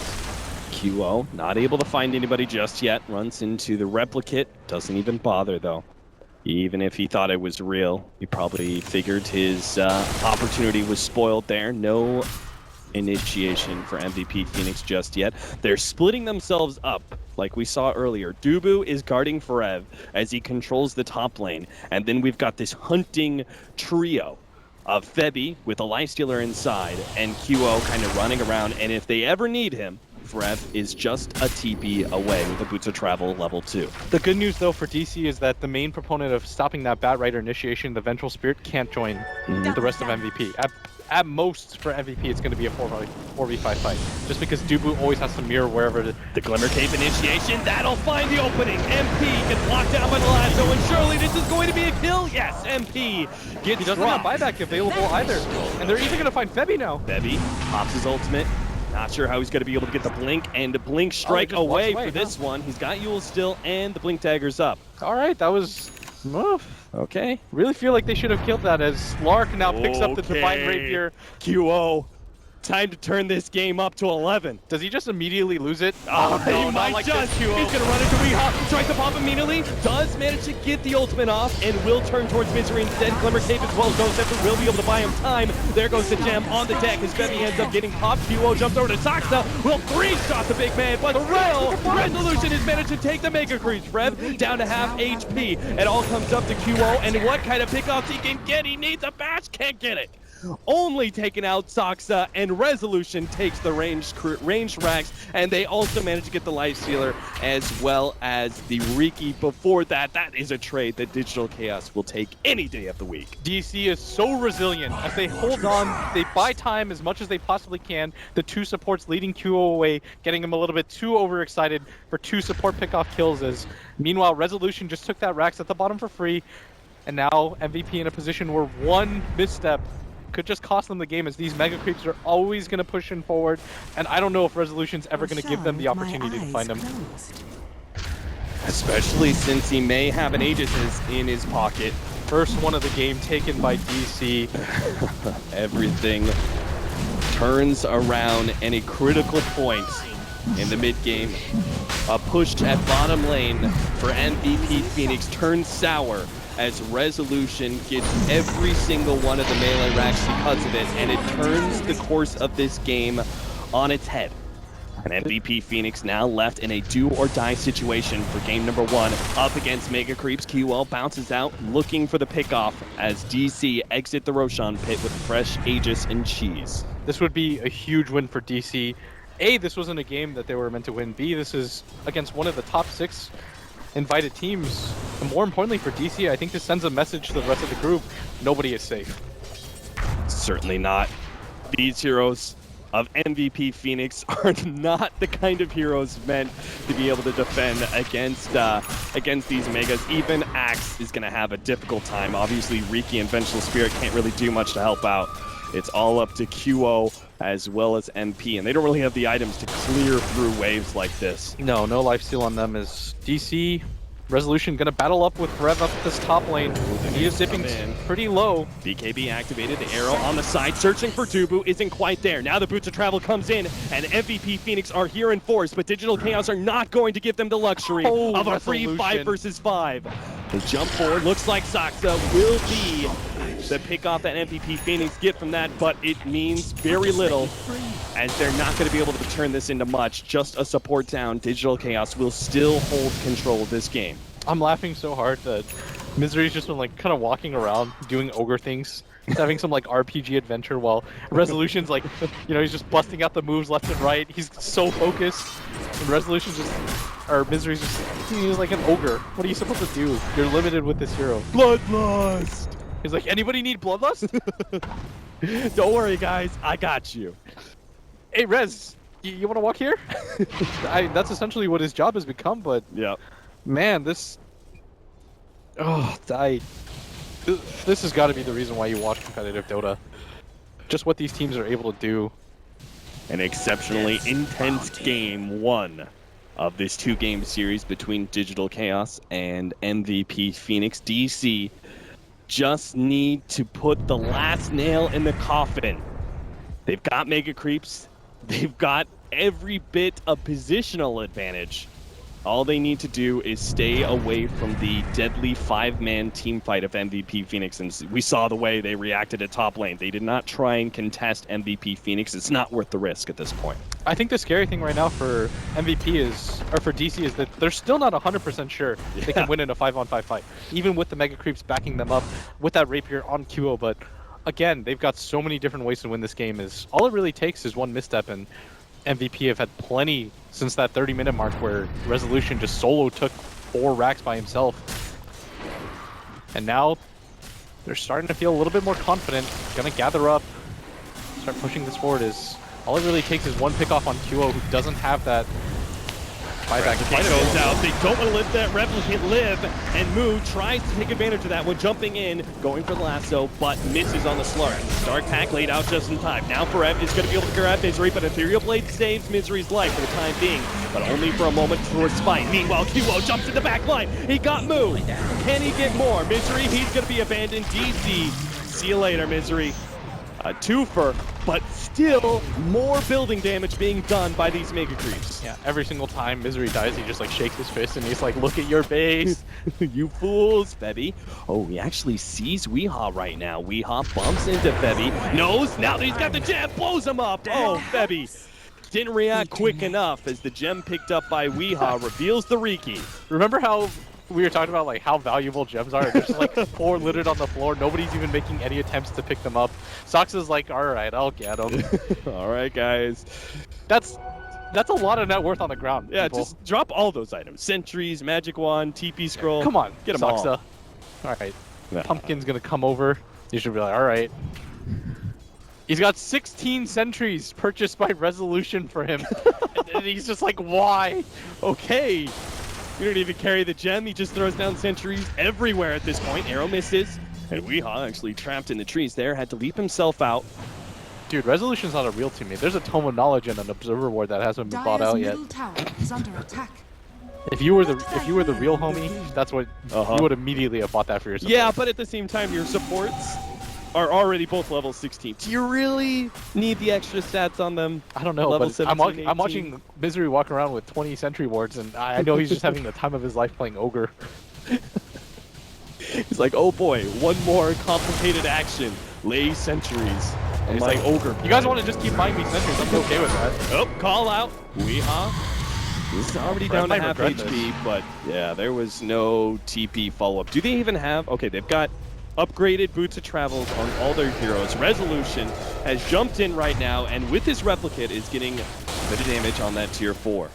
QO not able to find anybody just yet. Runs into the replicate. Doesn't even bother though. Even if he thought it was real, he probably figured his opportunity was spoiled there. No initiation for MVP Phoenix just yet. They're splitting themselves up like we saw earlier. Dubu is guarding Forev as he controls the top lane. And then we've got this hunting trio of Febby with a lifestealer inside and QO kind of running around. And if they ever need him, Forev is just a TP away with a Boots of Travel level 2. The good news though for DC is that the main proponent of stopping that Bat Rider initiation, the Vengeful Spirit, can't join the rest of MVP. At most for MVP, it's going to be a 4v5 fight. Just because Dubu always has to mirror wherever the Glimmer Cape initiation, that'll find the opening. MP gets locked down by the lasso, and surely this is going to be a kill. Yes, MP gets He doesn't have buyback available either. And they're even going to find Febby now. Febby pops his ultimate. Not sure how he's going to be able to get the blink and the blink strike away for this one. He's got Yule still, and the blink dagger's up. All right, that was rough. Okay. Really feel like they should have killed that as Lark now picks up the Divine Rapier. QO. Time to turn this game up to 11. Does he just immediately lose it? Oh, no, he might like just. He's going to run into Weehawk, tries to pop immediately, does manage to get the ultimate off, and will turn towards Misery instead. Glimmer Cape as well. Ghost Scepter will be able to buy him time. There goes the gem on the deck as Febby ends up getting popped. QO jumps over to Saxa, will three-shot the big man, but Resolution has managed to take the Mega Creeps. Rev down to half HP. It all comes up to QO, and what kind of pickoffs he can get? He needs a bash, can't get it. Only taking out Saxa, and Resolution takes the ranged racks, and they also manage to get the Lifestealer as well as the Riki. Before that, that is a trade that Digital Chaos will take any day of the week. DC is so resilient as they hold on, they buy time as much as they possibly can. The two supports leading QO away, getting him a little bit too overexcited for two support pickoff kills as meanwhile Resolution just took that racks at the bottom for free, and now MVP in a position where one misstep could just cost them the game as these Mega Creeps are always going to push in forward, and I don't know if Resolution's ever going to give them the opportunity to find them. Especially since he may have an Aegis in his pocket. First one of the game taken by DC. Everything turns around, and a critical point in the mid game. A push at bottom lane for MVP Phoenix turns sour as Resolution gets every single one of the melee racks because of it, and it turns the course of this game on its head. And MVP Phoenix now left in a do-or-die situation for game number 1 up against Mega Creeps. QL bounces out looking for the pickoff as DC exit the Roshan pit with fresh Aegis and cheese. This would be a huge win for DC. A, this wasn't a game that they were meant to win. B, this is against one of the top 6 invited teams. And more importantly for DC, I think this sends a message to the rest of the group. Nobody is safe. Certainly not. These heroes of MVP Phoenix are not the kind of heroes meant to be able to defend against these Megas. Even Axe is going to have a difficult time. Obviously, Riki and Vengeful Spirit can't really do much to help out. It's all up to QO as well as MP, and they don't really have the items to clear through waves like this. No lifesteal on them as DC Resolution gonna battle up with Rev up this top lane. And he is dipping pretty low. BKB activated, the arrow on the side, searching for Dubu, isn't quite there. Now the Boots of Travel comes in, and MVP Phoenix are here in force, but Digital Chaos are not going to give them the luxury of a free 5 versus 5. The jump forward looks like Saxa will be the pickoff that MVP Phoenix get from that, but it means very little as they're not going to be able to turn this into much. Just a support down. Digital Chaos will still hold control of this game. I'm laughing so hard that Misery's just been like kind of walking around doing ogre things. He's having some like RPG adventure while Resolution's like, you know, he's just busting out the moves left and right. He's so focused. And Resolution's just, or Misery's just, he's like an ogre. What are you supposed to do? You're limited with this hero. Bloodlust! He's like, anybody need Bloodlust? Don't worry, guys. I got you. Hey, Rez, you want to walk here? That's essentially what his job has become, but yeah, man, this... Oh, This has got to be the reason why you watch competitive Dota. Just what these teams are able to do. An exceptionally intense game one of this 2-game series between Digital Chaos and MVP Phoenix. DC just need to put the last nail in the coffin. They've got Mega Creeps. They've got every bit of positional advantage. All they need to do is stay away from the deadly 5-man team fight of MVP Phoenix. And we saw the way they reacted at top lane. They did not try and contest MVP Phoenix. It's not worth the risk at this point. I think the scary thing right now for MVP is, or for DC, is that they're still not 100% sure they can win in a 5-on-5 fight. Even with the Mega Creeps backing them up, with that Rapier on QO. But again, they've got so many different ways to win this game. Is all it really takes is one misstep, and MVP have had plenty since that 30-minute mark where Resolution just solo took 4 racks by himself. And now they're starting to feel a little bit more confident, gonna gather up, start pushing this forward. Is all it really takes is one pick off on QO, who doesn't have that buyback. Replicate goes out. They don't want to let that Replicate live, and Moo tries to take advantage of that one, jumping in, going for the lasso, but misses on the slurp. Dark Pack laid out just in time. Now Forev is going to be able to grab Misery, but Ethereal Blade saves Misery's life for the time being, but only for a moment for spite. Meanwhile, QO jumps in the back line. He got Moo. Can he get more? Misery, he's going to be abandoned. DC, see you later, Misery. A twofer, but still more building damage being done by these Mega Creeps. Yeah, every single time Misery dies, he just like shakes his fist and he's like, look at your base. You fools, Febby. Oh, he actually sees Weehaw right now. Weehaw bumps into Febby. Knows, now that he's got the gem, blows him up. Oh, Febby didn't react quick enough as the gem picked up by Weehaw reveals the Riki. Remember how we were talking about like how valuable gems are? There's just like 4 littered on the floor. Nobody's even making any attempts to pick them up. Sox is like, all right, I'll get them. All right, guys. That's a lot of net worth on the ground. Yeah, people. just drop all those items. Sentries, Magic Wand, TP Scroll. Come on, get them Soxa. All right, Pumpkin's gonna come over. You should be like, all right. He's got 16 sentries purchased by Resolution for him. And he's just like, why? Okay. You don't even carry the gem. He just throws down sentries everywhere at this point. Arrow misses. And Weehaw actually trapped in the trees there. Had to leap himself out. Dude, Resolution's not a real teammate. There's a Tome of Knowledge and an Observer Ward that hasn't been bought out yet. Tower is under attack. If you were the real homie, that's what you would immediately have bought that for your support. Yeah, but at the same time, your supports are already both level 16. Do you really need the extra stats on them? I don't know, level but 17, I'm watching Misery walk around with 20 sentry wards, and I know he's just having the time of his life playing Ogre. He's like, oh boy, one more complicated action. Lay sentries. And he's like, Ogre. You guys want to just keep buying me sentries? I'm okay with that. Oh, call out. Weehaw. This is already down to half HP, but yeah, there was no TP follow-up. Do they even have... Okay, they've got upgraded Boots of Travels on all their heroes. Resolution has jumped in right now, and with his Replicate is getting a bit of damage on that tier 4.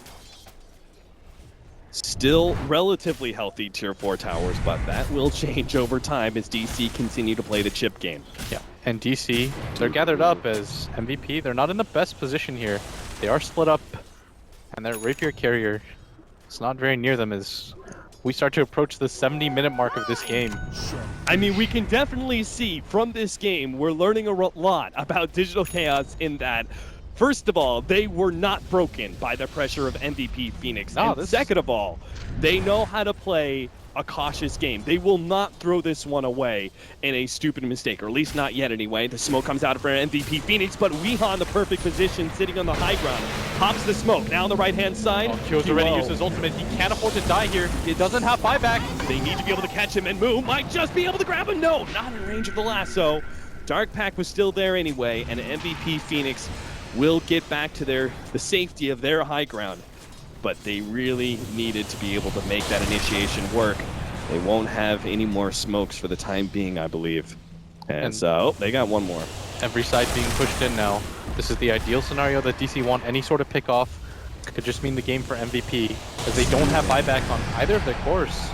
Still relatively healthy tier 4 towers, but that will change over time as DC continue to play the chip game. Yeah, and DC, they're gathered up as MVP. They're not in the best position here. They are split up, and their Rapier carrier is not very near them as we start to approach the 70-minute mark of this game. I mean, we can definitely see from this game, we're learning a lot about Digital Chaos in that, first of all, they were not broken by the pressure of MVP Phoenix. No, and second of all, they know how to play a cautious game. They will not throw this one away in a stupid mistake, or at least not yet anyway. The smoke comes out for MVP Phoenix, but Weehaw in the perfect position, sitting on the high ground. Pops the smoke. Now on the right-hand side. QO's already used his ultimate. He can't afford to die here. He doesn't have buyback. They need to be able to catch him, and Moo might just be able to grab him. No, not in range of the lasso. Dark Pack was still there anyway, and MVP Phoenix will get back to the safety of their high ground. But they really needed to be able to make that initiation work. They won't have any more smokes for the time being, I believe. And so, they got one more. Every side being pushed in now. This is the ideal scenario that DC want any sort of pick off. Could just mean the game for MVP, as they don't have buyback on either of their cores.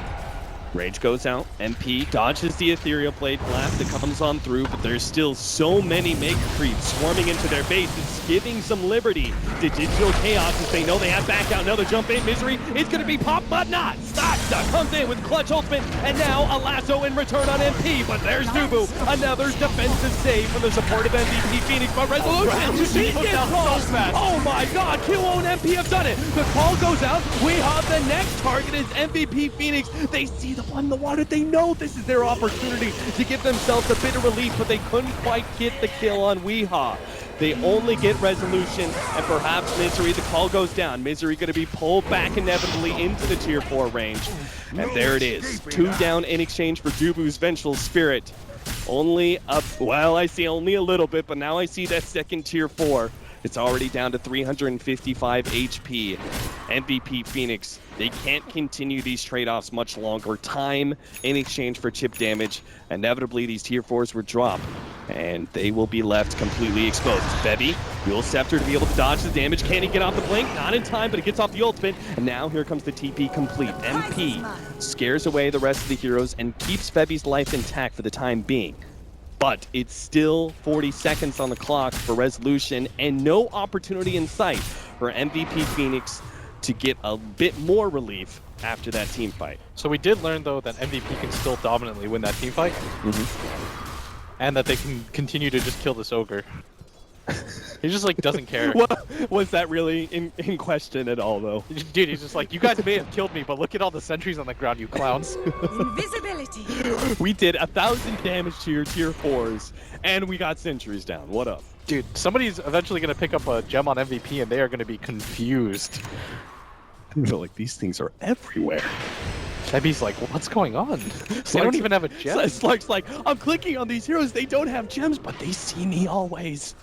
Rage goes out. MP dodges the Ethereal Blade blast that comes on through, but there's still so many Mega Creeps swarming into their base. It's giving some liberty to Digital Chaos as they know they have back out. Another jump in. Misery is going to be popped, but not. Stasta comes in with clutch ultimate, and now a lasso in return on MP. But there's Dubu. Another defensive save from the support of MVP Phoenix. But Resolution, she gets called. Oh my god, QO and MP have done it. The call goes out. We have the next target is MVP Phoenix. They see the blood in the water. They know this is their opportunity to give themselves a bit of relief, but they couldn't quite get the kill on Weehaw. They only get Resolution and perhaps Misery. The call goes down. Misery going to be pulled back inevitably into the tier 4 range. And there it is. 2 down in exchange for Dubu's Vengeful Spirit. Only up, well, I see only a little bit, but now I see that second tier 4. It's already down to 355 HP. MVP Phoenix, they can't continue these trade-offs much longer. Time in exchange for chip damage. Inevitably, these tier 4s will drop, and they will be left completely exposed. Bebby, Dual Scepter to be able to dodge the damage. Can he get off the blink? Not in time, but it gets off the ultimate. And now here comes the TP complete. MP scares away the rest of the heroes and keeps Bebby's life intact for the time being. But it's still 40 seconds on the clock for Resolution and no opportunity in sight for MVP Phoenix to get a bit more relief after that team fight. So we did learn, though, that MVP can still dominantly win that team fight. And that they can continue to just kill this ogre. He just, like, doesn't care. Was that really in question at all, though? Dude, he's just like, you guys may have killed me, but look at all the sentries on the ground, you clowns. Invisibility. We did 1,000 damage to your tier 4s, and we got sentries down. What up? Dude, somebody's eventually going to pick up a gem on MVP, and they are going to be confused. Like, these things are everywhere. Debbie's like, what's going on? They don't even have a gem. Slug's like, I'm clicking on these heroes. They don't have gems, but they see me always.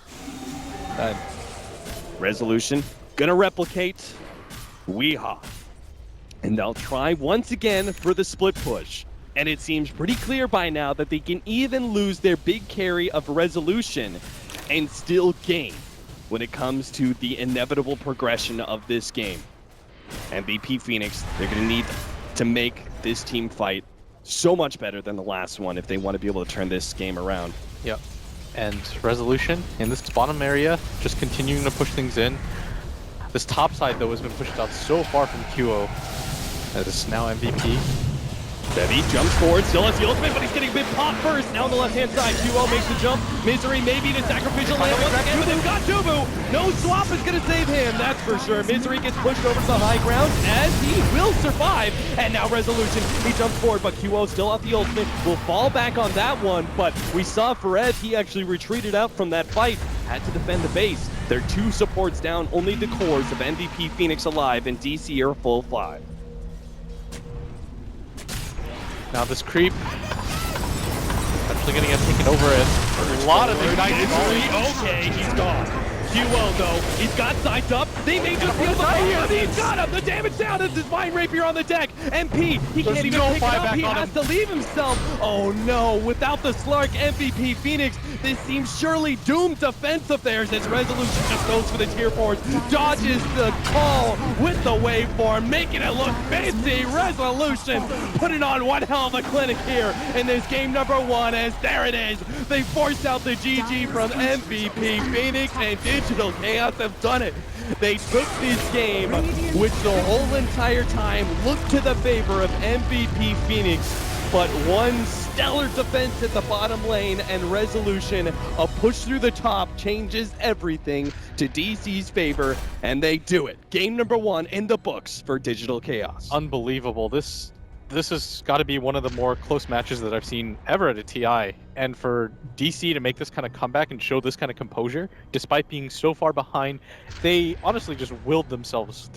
Resolution gonna replicate Weehaw. And they'll try once again for the split push. And it seems pretty clear by now that they can even lose their big carry of Resolution and still gain when it comes to the inevitable progression of this game. MVP Phoenix, they're gonna need to make this team fight so much better than the last one if they want to be able to turn this game around. Yep. And Resolution in this bottom area, just continuing to push things in. This top side, though, has been pushed out so far from QO. That is now MVP. Bebby jumps forward, still has the ultimate, but he's getting a bit popped first. Now on the left-hand side, QO makes the jump. Misery maybe to sacrificial land once again, but they've got Dubu. No swap is going to save him, that's for sure. Misery gets pushed over to the high ground as he will survive. And now Resolution, he jumps forward, but QO still off the ultimate. Will fall back on that one, but we saw Fared, he actually retreated out from that fight. Had to defend the base. Their 2 supports down, only the cores of MVP Phoenix alive, and DC are full 5. Now this creep actually gonna get taken over and a lot of ignited. Okay, he's gone. QO though, he's got sights up. They may just be able to here. He's got him. The damage down. It's his Vine Rapier on the deck. MP, he can't even pick it up. He has to leave himself. Oh no, without the Slark, MVP Phoenix, this seems surely doomed defense of theirs as Resolution just goes for the tier 4s. Dodges the call with the waveform, making it look fancy. Resolution putting on one hell of a clinic here in this game number 1 as there it is. They force out the GG from MVP Phoenix and Digital Chaos have done it. They took this game, which the whole entire time looked to the favor of MVP Phoenix, but one stellar defense at the bottom lane and Resolution, a push through the top changes everything to DC's favor, and they do it. Game number 1 in the books for Digital Chaos. Unbelievable. This has got to be one of the more close matches that I've seen ever at a TI. And for DC to make this kind of comeback and show this kind of composure, despite being so far behind, they honestly just willed themselves through.